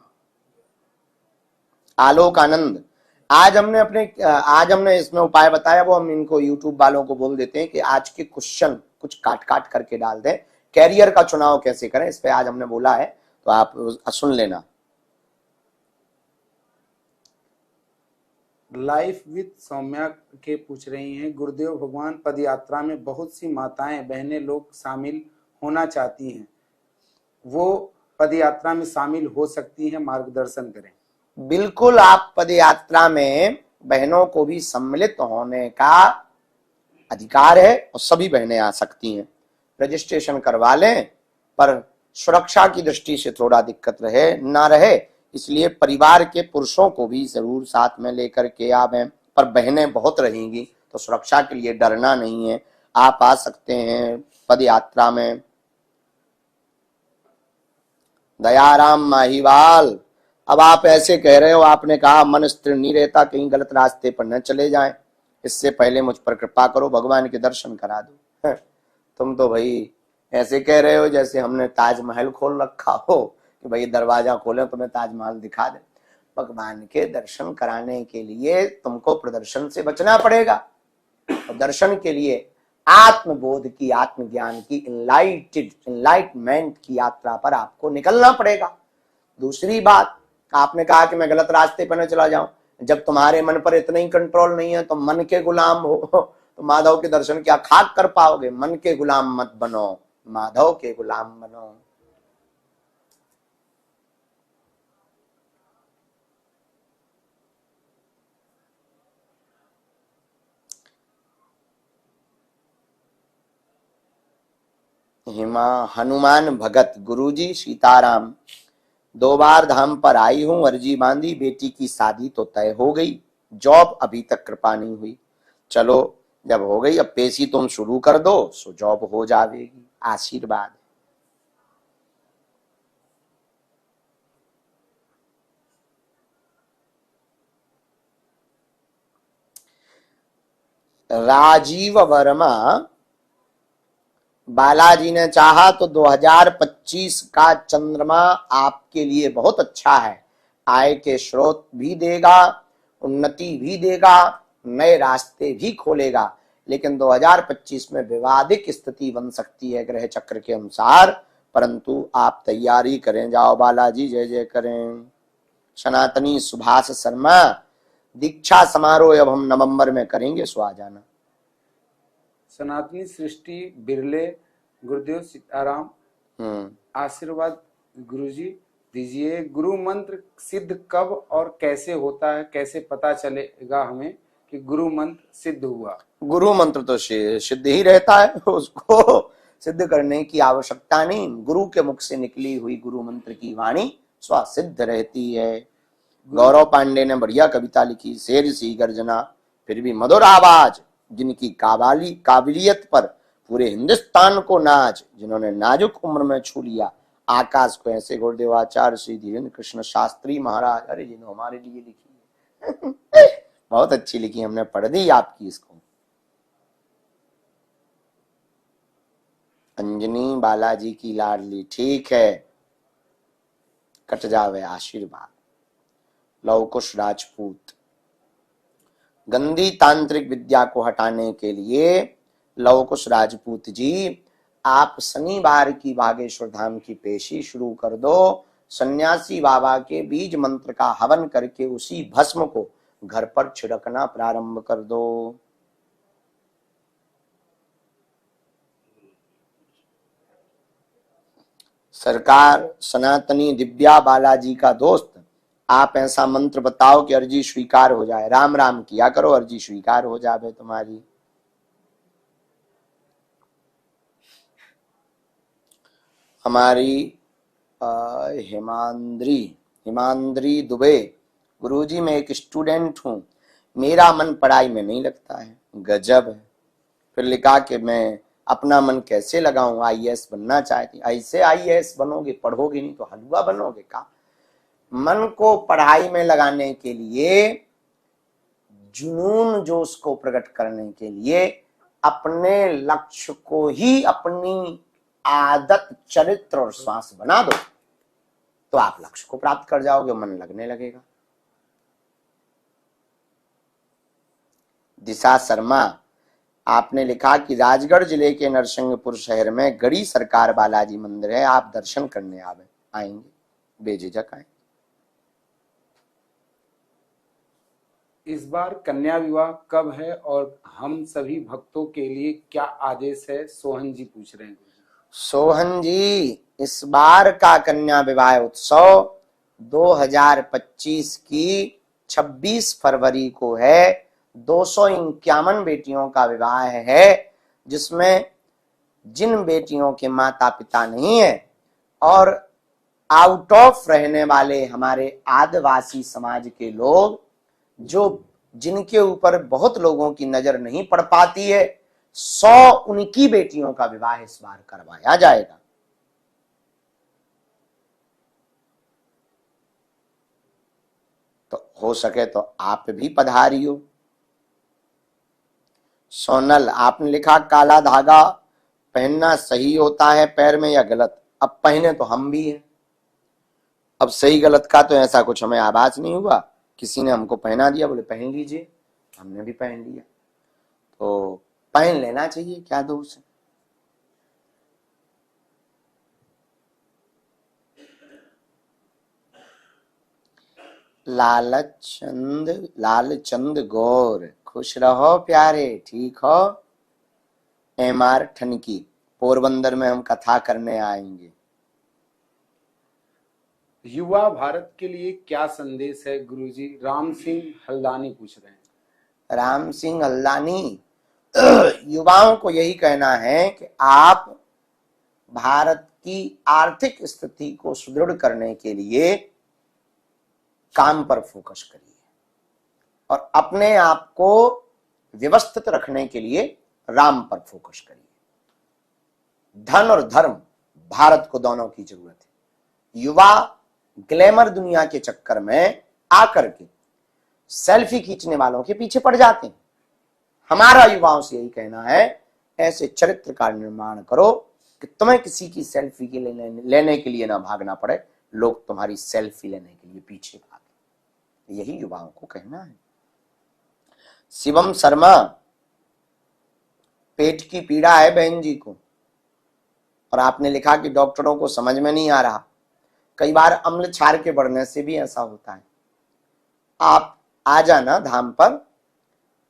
आलोक आनंद, आज हमने इसमें उपाय बताया, वो हम इनको यूट्यूब वालों को बोल देते हैं कि आज के क्वेश्चन कुछ काट काट करके डाल दें। कैरियर का चुनाव कैसे करें, इस पे आज हमने बोला है, तो आप सुन लेना। लाइफ विद सौम्या के पूछ रही हैं, गुरुदेव भगवान पद यात्रा में बहुत सी माताएं बहनें लोग शामिल होना चाहती हैं, वो पद यात्रा में शामिल हो सकती हैं, मार्गदर्शन करें। बिल्कुल, आप पद यात्रा में बहनों को भी सम्मिलित होने का अधिकार है और सभी बहनें आ सकती हैं। रजिस्ट्रेशन करवा लें, पर सुरक्षा की दृष्टि से थोड़ा दिक्कत रहे ना रहे, इसलिए परिवार के पुरुषों को भी जरूर साथ में लेकर के आवें। पर बहनें बहुत रहेंगी तो सुरक्षा के लिए डरना नहीं है, आप आ सकते हैं पद यात्रा में। दयाराम माहीवाल, अब आप ऐसे कह रहे हो, आपने कहा मन स्थिर नहीं रहता, कहीं गलत रास्ते पर न चले जाएं, इससे पहले मुझ पर कृपा करो, भगवान के दर्शन करा दो। तुम तो भाई ऐसे कह रहे हो जैसे हमने ताजमहल खोल रखा हो कि भाई दरवाजा खोले तुम्हें ताजमहल दिखा दे। भगवान के दर्शन कराने के लिए तुमको प्रदर्शन से बचना पड़ेगा, और दर्शन के लिए आत्मबोध की, आत्मज्ञान की, इनलाइटमेंट की यात्रा पर आपको निकलना पड़ेगा। दूसरी बात, आपने कहा कि मैं गलत रास्ते पर न चला जाऊं। जब तुम्हारे मन पर इतना ही कंट्रोल नहीं है, तो मन के गुलाम हो तो माधव के दर्शन क्या खाक कर पाओगे। मन के गुलाम मत बनो, माधव के गुलाम बनो। हिमा हनुमान भगत, गुरुजी सीताराम, 2 बार धाम पर आई हूं, अर्जी बांधी, बेटी की शादी तो तय हो गई, जॉब अभी तक कृपा नहीं हुई। चलो जब हो गई, अब पेशी तुम शुरू कर दो, सो जॉब हो जाएगी, आशीर्वाद। राजीव वर्मा, बालाजी ने चाहा तो 2025 का चंद्रमा आपके लिए बहुत अच्छा है, आय के स्रोत भी देगा, उन्नति भी देगा, नए रास्ते भी खोलेगा, लेकिन 2025 में विवादित स्थिति बन सकती है ग्रह चक्र के अनुसार, परंतु आप तैयारी करें। जाओ बालाजी, जय जय करें। सनातनी सुभाष शर्मा, दीक्षा समारोह अब हम नवंबर में करेंगे, सो आ जाना। सनातनी सृष्टि बिरले, गुरुदेव सीताराम, आशीर्वाद गुरुजी दीजिए। गुरु मंत्र सिद्ध कब और कैसे होता है, कैसे पता चलेगा हमें कि गुरु मंत्र सिद्ध हुआ? गुरु मंत्र तो सिद्ध ही रहता है, उसको सिद्ध करने की आवश्यकता नहीं। गुरु के मुख से निकली हुई गुरु मंत्र की वाणी स्वसिद्ध रहती है। गौरव पांडे ने बढ़िया कविता लिखी, शेर सी गर्जना फिर भी मधुर आवाज, जिनकी काबिलियत पर पूरे हिंदुस्तान को नाज, जिन्होंने नाजुक उम्र में छू लिया आकाश को ऐसे। गुरुदेव आचार्य श्री धीरेन्द्र कृष्ण शास्त्री महाराज, अरे जिन्होंने हमारे लिए लिखी है बहुत अच्छी लिखी, हमने पढ़ दी आपकी इसको। अंजनी बालाजी की लाडली, ठीक है, कट जावे आशीर्वाद। लवकुश राजपूत, गंदी तांत्रिक विद्या को हटाने के लिए लवकुश राजपूत जी, आप शनिवार की बागेश्वर धाम की पेशी शुरू कर दो। सन्यासी बाबा के बीज मंत्र का हवन करके उसी भस्म को घर पर छिड़कना प्रारंभ कर दो। सरकार सनातनी दिव्या बालाजी का दोस्त, आप ऐसा मंत्र बताओ कि अर्जी स्वीकार हो जाए। राम राम किया करो, अर्जी स्वीकार हो जाए तुम्हारी। हमारी हिमांद्री दुबे, गुरुजी मैं एक स्टूडेंट हूं, मेरा मन पढ़ाई में नहीं लगता है। गजब है। फिर लिखा कि मैं अपना मन कैसे लगाऊं, आईएएस बनना चाहती। ऐसे आईएएस बनोगे, पढ़ोगे नहीं तो हलवा बनोगे का? मन को पढ़ाई में लगाने के लिए, जुनून जोश को प्रकट करने के लिए अपने लक्ष्य को ही अपनी आदत, चरित्र और श्वास बना दो, तो आप लक्ष्य को प्राप्त कर जाओगे, मन लगने लगेगा। दिशा शर्मा, आपने लिखा कि राजगढ़ जिले के नरसिंहपुर शहर में गढ़ी सरकार बालाजी मंदिर है, आप दर्शन करने आएंगे, बेझिझक आए। इस बार कन्या विवाह कब है और हम सभी भक्तों के लिए क्या आदेश है? सोहन जी पूछ रहे हैं। सोहन जी, इस बार का कन्या विवाह उत्सव 2025 की 26 फरवरी को है, 251 बेटियों का विवाह है, जिसमें जिन बेटियों के माता पिता नहीं है और आउट ऑफ रहने वाले हमारे आदिवासी समाज के लोग, जो जिनके ऊपर बहुत लोगों की नजर नहीं पड़ पाती है, 100 उनकी बेटियों का विवाह इस बार करवाया जाएगा। तो हो सके तो आप भी पधारियो। सोनल, आपने लिखा काला धागा पहनना सही होता है पैर में या गलत? अब पहने तो हम भी हैं, अब सही गलत का तो ऐसा कुछ हमें आभास नहीं हुआ, किसी ने हमको पहना दिया, बोले पहन लीजिए, हमने भी पहन लिया, तो पहन लेना चाहिए, क्या दोष है। लालचंद गौर, खुश रहो प्यारे, ठीक हो। MR ठनकी, पोरबंदर में हम कथा करने आएंगे। युवा भारत के लिए क्या संदेश है गुरुजी? राम सिंह हल्दानी पूछ रहे हैं। राम सिंह हल्दानी, युवाओं को यही कहना है कि आप भारत की आर्थिक स्थिति को सुदृढ़ करने के लिए काम पर फोकस करिए और अपने आप को व्यवस्थित रखने के लिए राम पर फोकस करिए। धन और धर्म, भारत को दोनों की जरूरत है। युवा ग्लैमर दुनिया के चक्कर में आकर के सेल्फी खींचने वालों के पीछे पड़ जाते हैं। हमारा युवाओं से यही कहना है, ऐसे चरित्र का निर्माण करो कि तुम्हें किसी की सेल्फी के लेने के लिए ना भागना पड़े, लोग तुम्हारी सेल्फी लेने के लिए पीछे भागे। यही युवाओं को कहना है। शिवम शर्मा, पेट की पीड़ा है बहन जी को, और आपने लिखा कि डॉक्टरों को समझ में नहीं आ रहा। कई बार अम्ल क्षार के बढ़ने से भी ऐसा होता है। आप आ जाना धाम पर,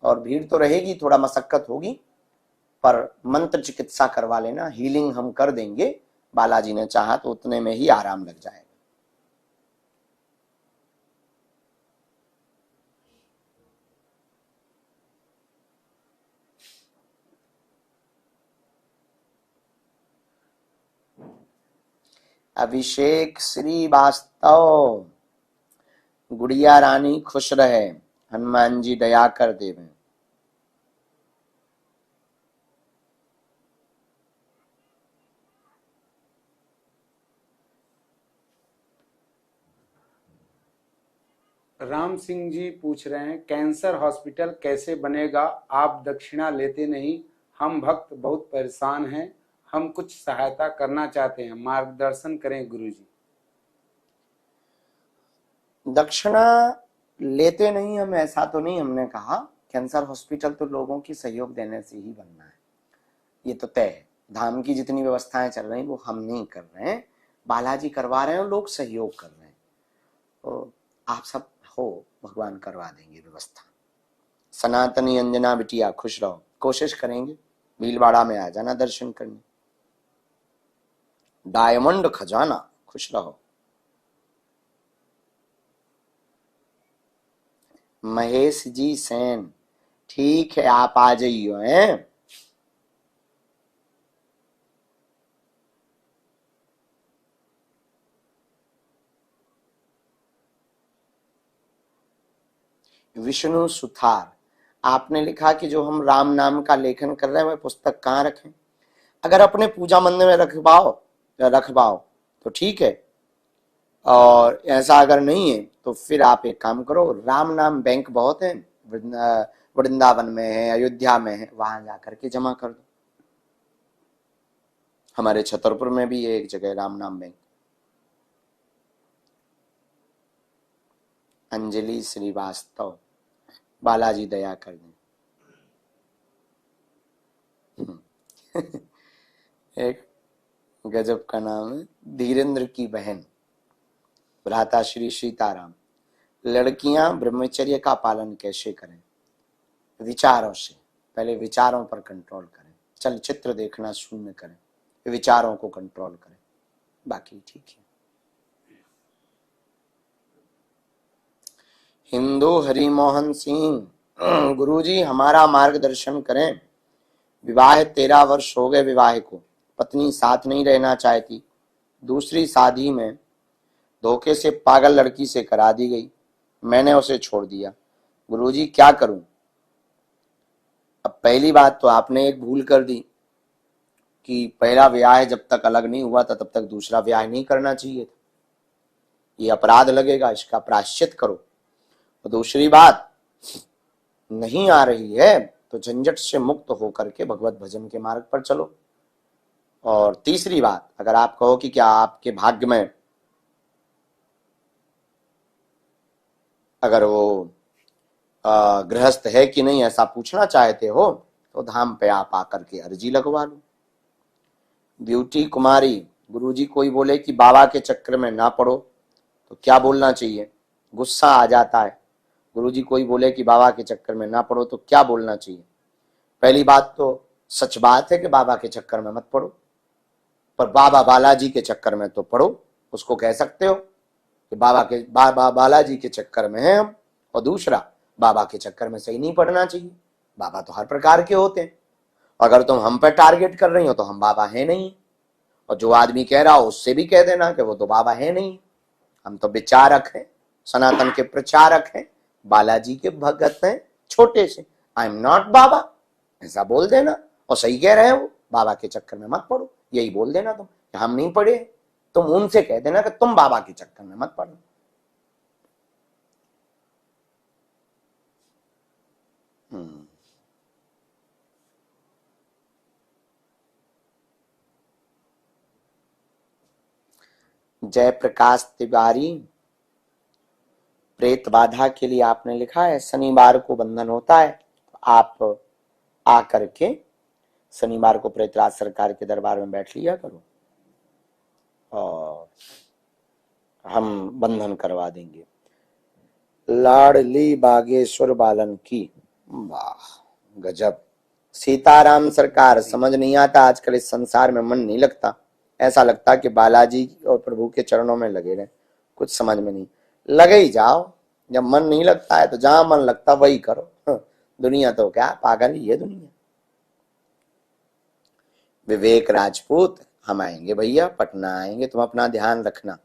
और भीड़ तो रहेगी, थोड़ा मशक्कत होगी, पर मंत्र चिकित्सा करवा लेना, हीलिंग हम कर देंगे। बालाजी ने चाहा तो उतने में ही आराम लग जाएगा। अभिषेक श्रीवास्तव, गुड़िया रानी खुश रहे, हनुमान जी दया कर देवे। राम सिंह जी पूछ रहे हैं, कैंसर हॉस्पिटल कैसे बनेगा? आप दक्षिणा लेते नहीं, हम भक्त बहुत परेशान हैं, हम कुछ सहायता करना चाहते हैं, मार्गदर्शन करें गुरुजी। दक्षिणा लेते नहीं हम, ऐसा तो नहीं हमने कहा। कैंसर हॉस्पिटल तो लोगों की सहयोग देने से ही बनना है, ये तो तय है। धाम की जितनी व्यवस्थाएं चल रही वो हम नहीं कर रहे हैं, बालाजी करवा रहे हैं, लोग सहयोग कर रहे हैं। तो आप सब हो, भगवान करवा देंगे व्यवस्था। सनातनी अंजना बिटिया, खुश रहो, कोशिश करेंगे, भीलवाड़ा में आ जाना दर्शन करने। डायमंड खजाना, खुश रहो। महेश जी सेन, ठीक है, आप आ जाइयो हैं। विष्णु सुथार, आपने लिखा कि जो हम राम नाम का लेखन कर रहे हैं वह पुस्तक कहाँ रखें? अगर अपने पूजा मंदिर में रखवाओ तो ठीक है, और ऐसा अगर नहीं है तो फिर आप एक काम करो, राम नाम बैंक बहुत है, वृंदावन में है, अयोध्या में है, वहां जाकर के जमा कर दो। हमारे छतरपुर में भी है एक जगह राम नाम बैंक। अंजलि श्रीवास्तव, बालाजी दया कर दें। एक गजब का नाम है, धीरेन्द्र की बहन, भ्राता श्री सीताराम। लड़कियां ब्रह्मचर्य का पालन कैसे करें? विचारों से, पहले विचारों पर कंट्रोल करें, चलचित्र देखना शून्य करें, विचारों को कंट्रोल करें, बाकी ठीक है। हिंदू हरिमोहन सिंह, गुरुजी हमारा मार्गदर्शन करें। विवाह 13 वर्ष हो गए विवाह को, पत्नी साथ नहीं रहना चाहती, दूसरी शादी में धोखे से पागल लड़की से करा दी गई, मैंने उसे छोड़ दिया। गुरुजी क्या करूं? अब पहली बात तो आपने एक भूल कर दी कि पहला ब्याह जब तक अलग नहीं हुआ था तब तक दूसरा ब्याह नहीं करना चाहिए था। ये अपराध लगेगा, इसका प्रायश्चित करो। और दूसरी बात, नहीं आ रही है तो झंझट से मुक्त होकर के भगवत भजन के मार्ग पर चलो। और तीसरी बात, अगर आप कहो कि क्या आपके भाग्य में अगर वो गृहस्थ है कि नहीं ऐसा पूछना चाहते हो तो धाम पे आप आकर के अर्जी लगवा लो। ब्यूटी कुमारी, गुरुजी कोई बोले कि बाबा के चक्कर में ना पड़ो तो क्या बोलना चाहिए? गुस्सा आ जाता है। गुरुजी कोई बोले कि बाबा के चक्कर में ना पड़ो तो क्या बोलना चाहिए? पहली बात तो सच बात है कि बाबा के चक्कर में मत पड़ो, पर बाबा बालाजी के चक्कर में तो पड़ो। उसको कह सकते हो कि बाबा बालाजी के चक्कर में है हम, और दूसरा बाबा के चक्कर में सही नहीं पड़ना चाहिए। बाबा तो हर प्रकार के होते हैं। अगर तुम हम पर टारगेट कर रही हो तो हम बाबा है नहीं, और जो आदमी कह रहा हो उससे भी कह देना कि वो तो बाबा है नहीं। हम तो विचारक हैं, सनातन के प्रचारक हैं, बालाजी के भगत हैं छोटे से। आई एम नॉट बाबा, ऐसा बोल देना। और सही कह रहे हैं वो, बाबा के चक्कर में मत पड़ो, यही बोल देना तुम। हम नहीं पढ़े, तुम उनसे कह देना कि तुम बाबा के चक्कर में मत पड़ो। जयप्रकाश तिवारी, प्रेत बाधा के लिए आपने लिखा है शनिवार को बंधन होता है, आप आकर के शनिवार को प्रेतराज सरकार के दरबार में बैठ लिया करो और हम बंधन करवा देंगे। लाडली बागेश्वर बालन की, वाह गजब। सीताराम सरकार, समझ नहीं आता आजकल इस संसार में मन नहीं लगता। ऐसा लगता कि बालाजी और प्रभु के चरणों में लगे रहे, कुछ समझ में नहीं। लगे ही जाओ, जब मन नहीं लगता है तो जहां मन लगता वही करो। दुनिया तो क्या पागल ही है दुनिया। विवेक राजपूत, हम आएंगे भैया, पटना आएंगे, तुम अपना ध्यान रखना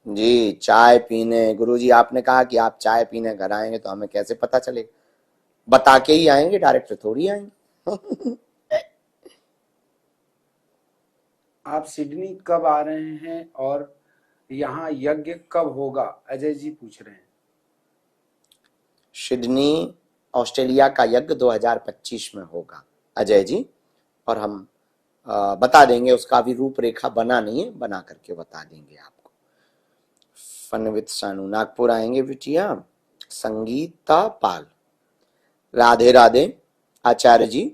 जी। चाय पीने, गुरुजी आपने कहा कि आप चाय पीने घर आएंगे तो हमें कैसे पता चलेगा? बता के ही आएंगे, डायरेक्ट थोड़ी आएंगे। आप सिडनी कब आ रहे हैं और यहाँ यज्ञ कब होगा? अजय जी पूछ रहे हैं। सिडनी ऑस्ट्रेलिया का यज्ञ 2025 में होगा अजय जी, और हम बता देंगे। उसका अभी रूपरेखा बना नहीं है, बना करके बता देंगे आपको। फन विद सानू, नागपुर आएंगे बिटिया। संगीता पाल, राधे राधे आचार्य जी,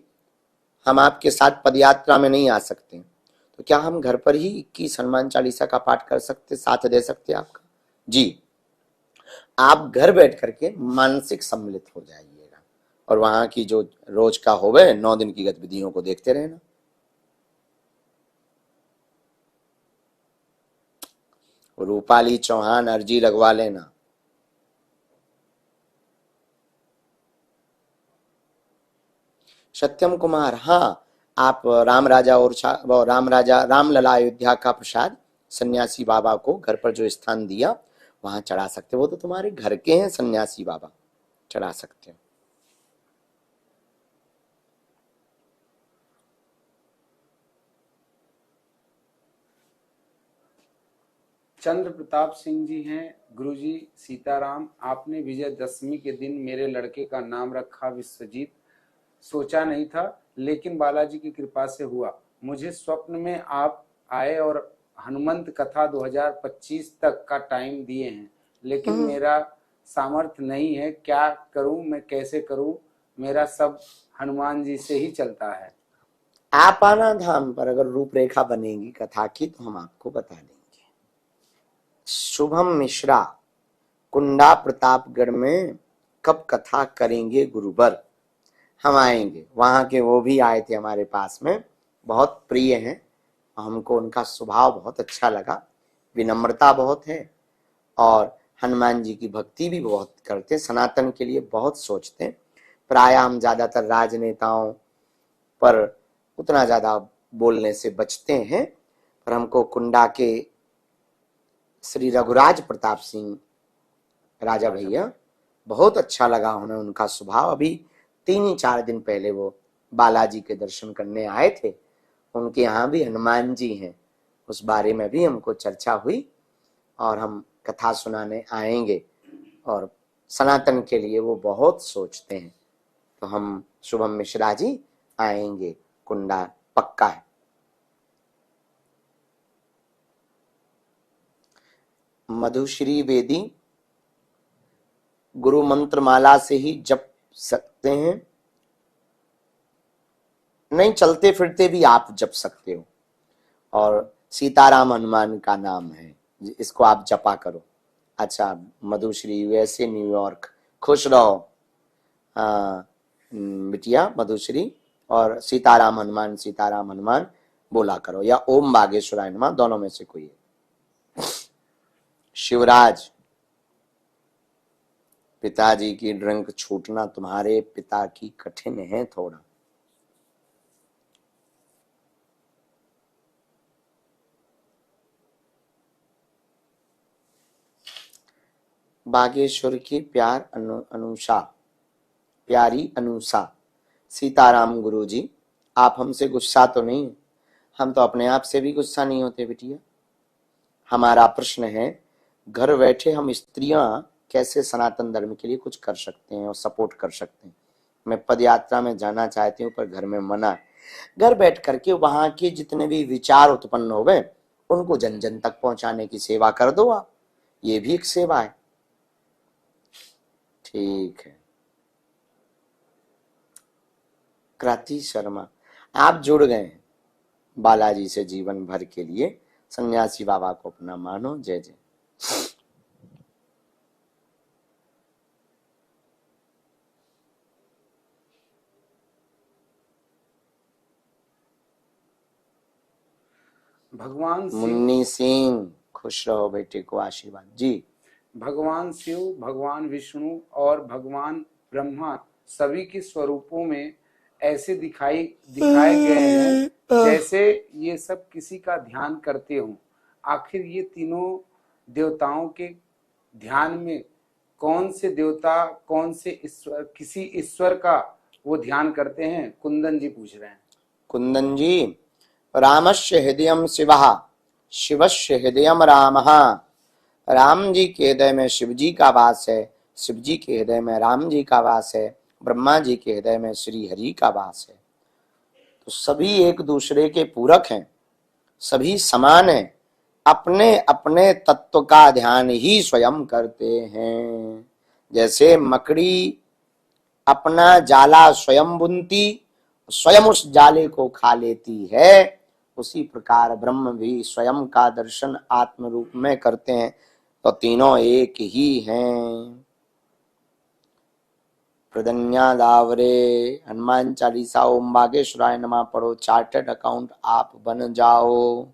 हम आपके साथ पदयात्रा में नहीं आ सकते तो क्या हम घर पर ही 21 हनुमान चालीसा का पाठ कर सकते, साथ दे सकते आपका? जी, आप घर बैठ करके मानसिक सम्मिलित हो जाइएगा और वहां की जो रोज का होवे 9 दिन की गतिविधियों को देखते रहना। रूपाली चौहान, अर्जी लगवा लेना। सत्यम कुमार, हाँ, आप राम राजा और रामलला अयोध्या का प्रसाद सन्यासी बाबा को घर पर जो स्थान दिया वहां चढ़ा सकते हो। वो तो तुम्हारे घर के हैं सन्यासी बाबा, चढ़ा सकते हो। चंद्र प्रताप सिंह जी हैं, गुरुजी सीताराम, आपने विजयदशमी के दिन मेरे लड़के का नाम रखा विश्वजीत। सोचा नहीं था लेकिन बालाजी की कृपा से हुआ। मुझे स्वप्न में आप आए और हनुमंत कथा 2025 तक का टाइम दिए हैं, लेकिन मेरा सामर्थ्य नहीं है। क्या करूं मैं, कैसे करूं? मेरा सब हनुमान जी से ही चलता है। आप आना धाम पर, अगर रूपरेखा बनेगी कथा की तो हम आपको बता देंगे। शुभम मिश्रा, कुंडा प्रतापगढ़ में कब कथा करेंगे गुरुबर? हम आएंगे, वहां के वो भी आए थे हमारे पास में, बहुत प्रिय हैं, हमको उनका स्वभाव बहुत अच्छा लगा, विनम्रता बहुत है और हनुमान जी की भक्ति भी बहुत करते, सनातन के लिए बहुत सोचते। प्राय हम ज्यादातर राजनेताओं पर उतना ज्यादा बोलने से बचते हैं, पर हमको कुंडा के श्री रघुराज प्रताप सिंह राजा भैया बहुत अच्छा लगा उन्हें, उनका स्वभाव। अभी 3-4 दिन पहले वो बालाजी के दर्शन करने आए थे, उनके यहाँ भी हनुमान जी हैं, उस बारे में भी हमको चर्चा हुई और हम कथा सुनाने आएंगे। और सनातन के लिए वो बहुत सोचते हैं, तो हम शुभम मिश्रा जी आएंगे, कुंडा पक्का है। मधुश्री बेदी, गुरु मंत्र माला से ही जप सकते हैं? नहीं, चलते फिरते भी आप जप सकते हो, और सीताराम हनुमान का नाम है, इसको आप जपा करो। अच्छा, मधुश्री यूएसए न्यूयॉर्क, खुश रहो बिटिया मधुश्री। और सीताराम हनुमान बोला करो, या ओम बागेश्वराय नमः, दोनों में से कोई है। शिवराज, पिताजी की ड्रिंक छूटना तुम्हारे पिता की कठिन है थोड़ा। बागेश्वर की अनुषा, प्यारी अनुषा। सीताराम गुरुजी, आप हमसे गुस्सा तो नहीं? हम तो अपने आप से भी गुस्सा नहीं होते बिटिया। हमारा प्रश्न है, घर बैठे हम स्त्रियां कैसे सनातन धर्म के लिए कुछ कर सकते हैं और सपोर्ट कर सकते हैं। मैं पद यात्रा में जाना चाहती हूँ, पर घर में मना है। घर बैठ करके वहां के जितने भी विचार उत्पन्न हो गए उनको जन जन तक पहुंचाने की सेवा कर दो आप, ये भी एक सेवा है। ठीक है। कृति शर्मा, आप जुड़ गए हैं बालाजी से जीवन भर के लिए, सन्यासी बाबा को अपना मानो। जय जय। भगवान मुन्नी सिंह, खुश रहो बेटे को आशीर्वाद जी। भगवान शिव, भगवान विष्णु और भगवान ब्रह्मा सभी के स्वरूपों में ऐसे दिखाए गए हैं जैसे ये सब किसी का ध्यान करते हों। आखिर ये तीनों देवताओं के ध्यान में कौन से देवता, कौन से ईश्वर, किसी ईश्वर का वो ध्यान करते हैं? कुंदन जी पूछ रहे हैं। कुंदन जी, रामस्य हृदयम शिवः, शिवस्य हृदयम रामः। राम जी के हृदय में शिव जी का वास है, शिव जी के हृदय में राम जी का वास है, ब्रह्मा जी के हृदय में श्री हरि का वास है। तो सभी एक दूसरे के पूरक हैं, सभी समान हैं, अपने अपने तत्व का ध्यान ही स्वयं करते हैं। जैसे मकड़ी अपना जाला स्वयं बुनती, स्वयं उस जाले को खा लेती है, उसी प्रकार ब्रह्म भी स्वयं का दर्शन आत्म रूप में करते हैं। तो तीनों एक ही हैं। प्रदन्या दावरे, हनुमान चालीसा, ओम बागेश्वराय नमः पढ़ो, चार्टर्ड अकाउंट आप बन जाओ।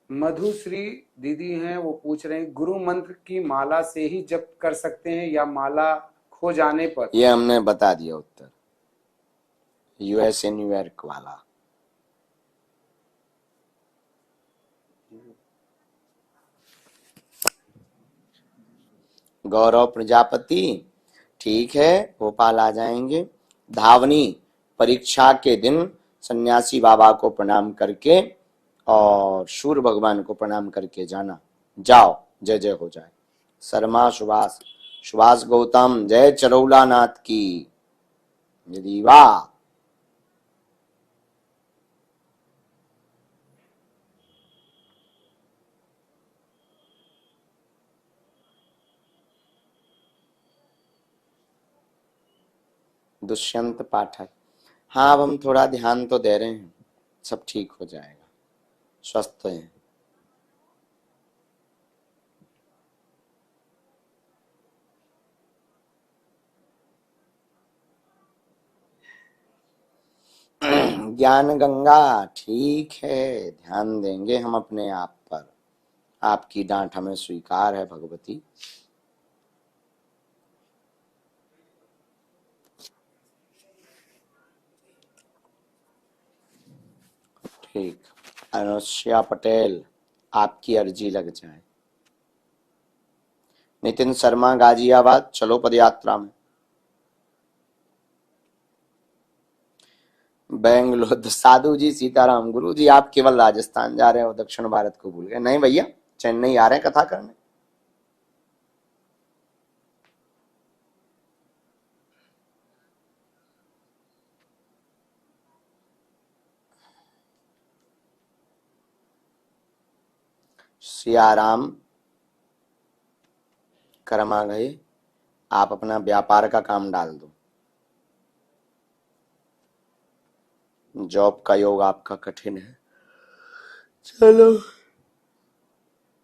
मधुश्री दीदी हैं, वो पूछ रहे हैं गुरु मंत्र की माला से ही जप कर सकते हैं या माला खो जाने पर? ये हमने बता दिया उत्तर, यूएसए न्यूयॉर्क वाला। गौरव प्रजापति, ठीक है, भोपाल आ जाएंगे। धावनी, परीक्षा के दिन सन्यासी बाबा को प्रणाम करके और सूर्य भगवान को प्रणाम करके जाना। जाओ, जय जय हो जाए। शर्मा सुभाष, सुभाष गौतम, जय चरौला नाथ की। यदि वाह। दुष्यंत पाठक, हाँ अब हम थोड़ा ध्यान तो दे रहे हैं, सब ठीक हो जाएगा, स्वस्थ हैं। ज्ञान गंगा, ठीक है, ध्यान देंगे हम अपने आप पर। आपकी डांट हमें स्वीकार है भगवती। ठीक, अनुष्या पटेल, आपकी अर्जी लग जाए। नितिन शर्मा, गाजियाबाद, चलो पदयात्रा में। बेंगलोर, साधु जी सीताराम, गुरु जी आप केवल राजस्थान जा रहे हो, दक्षिण भारत को भूल गए। नहीं भैया, चेन्नई आ रहे हैं कथा करने। सियाराम, कर्म आ गए, आप अपना व्यापार का काम डाल दो। जॉब का योग आपका कठिन है। चलो,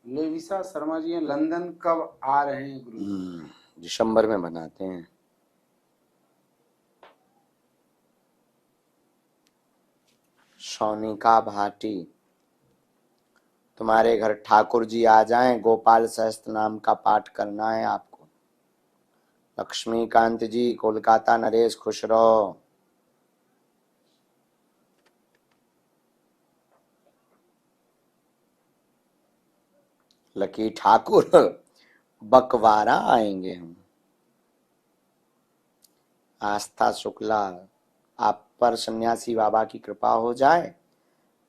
लेविसा शर्मा जी लंदन कब आ रहे हैं गुरु जी? दिसंबर में बनाते हैं। सोनिका भाटी, तुम्हारे घर ठाकुर जी आ जाएं, गोपाल सहस्त्र नाम का पाठ करना है आपको। लक्ष्मीकांत जी, कोलकाता, नरेश, खुश रहो। लकी ठाकुर, बकवारा आएंगे हम। आस्था शुक्ला, आप पर सन्यासी बाबा की कृपा हो जाए,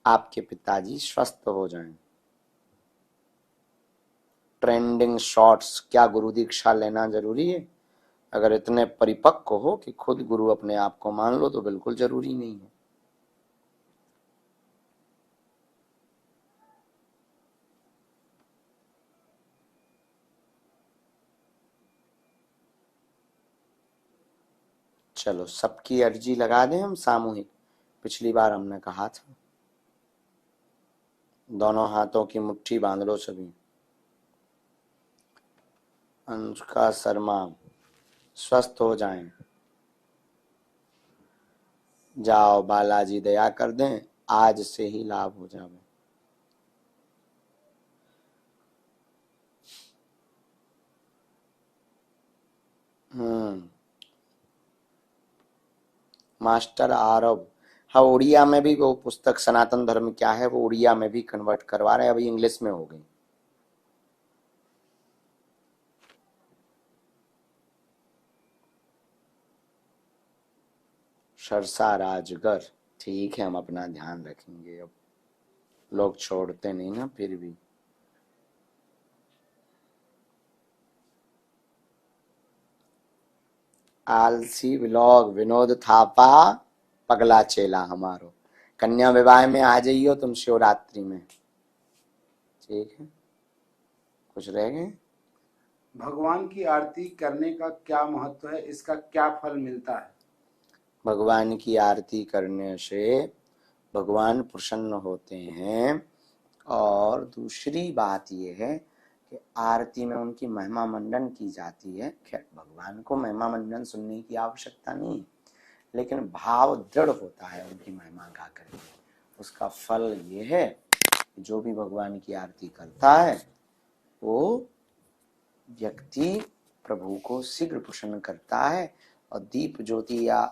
आपके पिताजी स्वस्थ हो जाएं। ट्रेंडिंग शॉट्स, क्या गुरु दीक्षा लेना जरूरी है? अगर इतने परिपक्व हो कि खुद गुरु अपने आप को मान लो तो बिल्कुल जरूरी नहीं है। चलो, सबकी अर्जी लगा दें हम सामूहिक। पिछली बार हमने कहा था, दोनों हाथों की मुट्ठी बांध लो सभी। अनुष्का शर्मा, स्वस्थ हो जाएं। जाओ, बालाजी दया कर दें, आज से ही लाभ हो जाए। मास्टर आरव, हाँ, उड़िया में भी वो पुस्तक सनातन धर्म क्या है वो उड़िया में भी कन्वर्ट करवा रहे हैं, अभी इंग्लिश में हो गई। सरसा राजगर, ठीक है, हम अपना ध्यान रखेंगे। अब लोग छोड़ते नहीं ना फिर भी। आलसी व्लॉग, विनोद थापा, पगला चेला हमारो। कन्या विवाह में आ जाइयो तुम शिवरात्रि में, ठीक है। कुछ रह गए? भगवान की आरती करने का क्या महत्व है, इसका क्या फल मिलता है? भगवान की आरती करने से भगवान प्रसन्न होते हैं, और दूसरी बात यह है कि आरती में उनकी महिमा मंडन की जाती है। खैर, भगवान को महिमा मंडन सुनने की आवश्यकता नहीं, लेकिन भाव दृढ़ होता है उनकी महिमा गा करके। उसका फल ये है कि जो भी भगवान की आरती करता है वो व्यक्ति प्रभु को शीघ्र प्रसन्न करता है, और दीप ज्योति या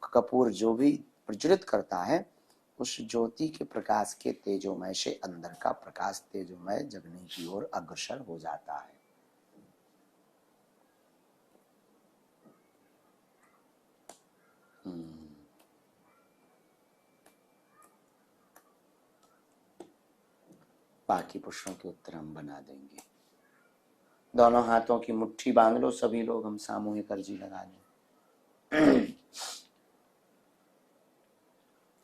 कपूर जो भी प्रज्वलित करता है, उस ज्योति के प्रकाश के तेजोमय से अंदर का प्रकाश तेजोमय जगने की ओर अग्रसर हो जाता है। बाकी प्रश्नों के उत्तर हम बना देंगे। दोनों हाथों की मुट्ठी बांध लो सभी लोग, हम सामूहिक अर्जी लगा दें।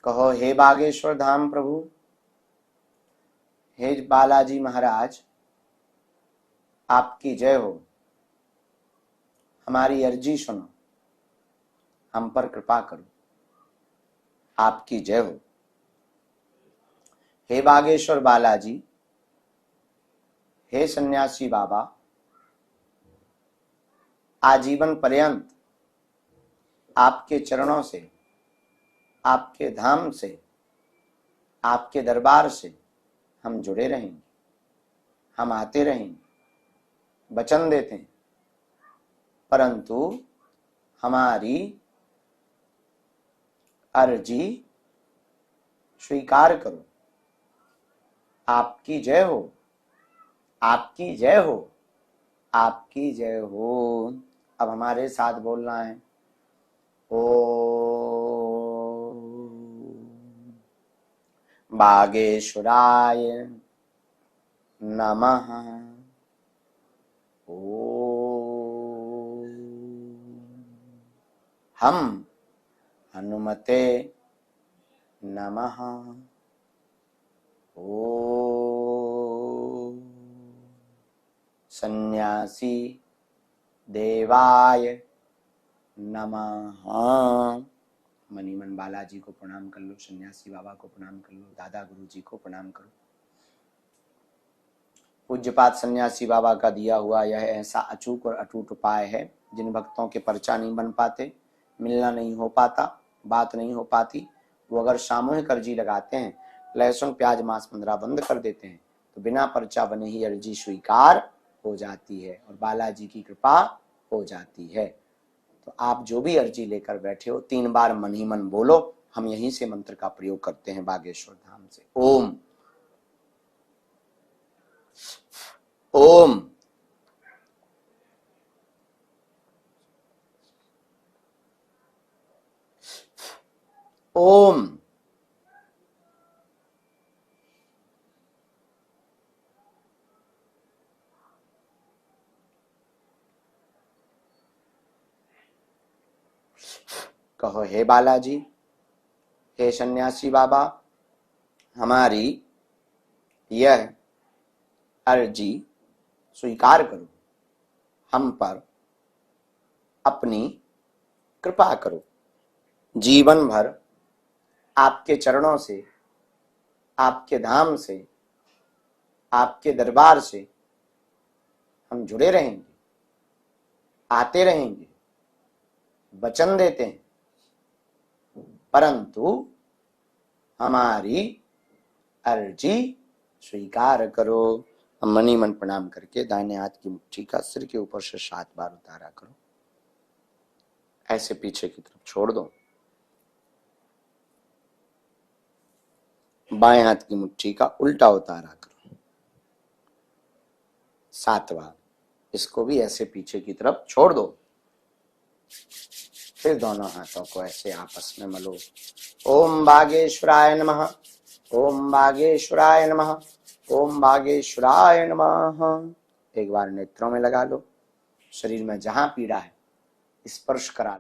कहो, हे बागेश्वर धाम प्रभु, हे बालाजी महाराज, आपकी जय हो। हमारी अर्जी सुनो, हम पर कृपा करो, आपकी जय हो। हे बागेश्वर बालाजी, हे सन्यासी बाबा, आजीवन पर्यंत आपके चरणों से आपके धाम से, आपके दरबार से हम जुड़े रहेंगे, हम आते रहेंगे, वचन देते हैं, परंतु हमारी अर्जी स्वीकार करो। आपकी जय हो, आपकी जय हो, आपकी जय हो। अब हमारे साथ बोलना है, ओम बागेश्वराय नमः। ओम हम हनुमते नमः। ओम सन्यासी देवाय नमः। मनी मन बालाजी को प्रणाम कर लो, सन्यासी बाबा को प्रणाम कर लो, दादा गुरु जी को प्रणाम करो। पूज्यपाद सन्यासी बाबा का दिया हुआ यह ऐसा अचूक और अटूट उपाय है, जिन भक्तों के पर्चा नहीं बन पाते, मिलना नहीं हो पाता, बात नहीं हो पाती, वो अगर सामूहिक अर्जी लगाते हैं, लहसुन प्याज मांस 15 बंद कर देते हैं, तो बिना पर्चा बने ही अर्जी स्वीकार हो जाती है और बालाजी की कृपा हो जाती है। तो आप जो भी अर्जी लेकर बैठे हो, 3 बार मन ही मन बोलो। हम यहीं से मंत्र का प्रयोग करते हैं बागेश्वर धाम से। ओम ओम ओम कहो, हे बालाजी, हे सन्यासी बाबा, हमारी यह अर्जी स्वीकार करो, हम पर अपनी कृपा करो। जीवन भर आपके चरणों से, आपके धाम से, आपके दरबार से हम जुड़े रहेंगे, आते रहेंगे, वचन देते हैं, परंतु हमारी अर्जी स्वीकार करो। हम मनी मन प्रणाम करके दाहिने हाथ की मुट्ठी का सिर के ऊपर से 7 बार उतारा करो, ऐसे पीछे की तरफ छोड़ दो। बाएं हाथ की मुट्ठी का उल्टा उतारा करो 7 बार, इसको भी ऐसे पीछे की तरफ छोड़ दो। फिर दोनों हाथों को ऐसे आपस में मलो। ओम बागेश्वराय नमः, ओम बागेश्वराय नमः, ओम बागेश्वराय नमः। एक बार नेत्रों में लगा लो, शरीर में जहां पीड़ा है स्पर्श करा लो।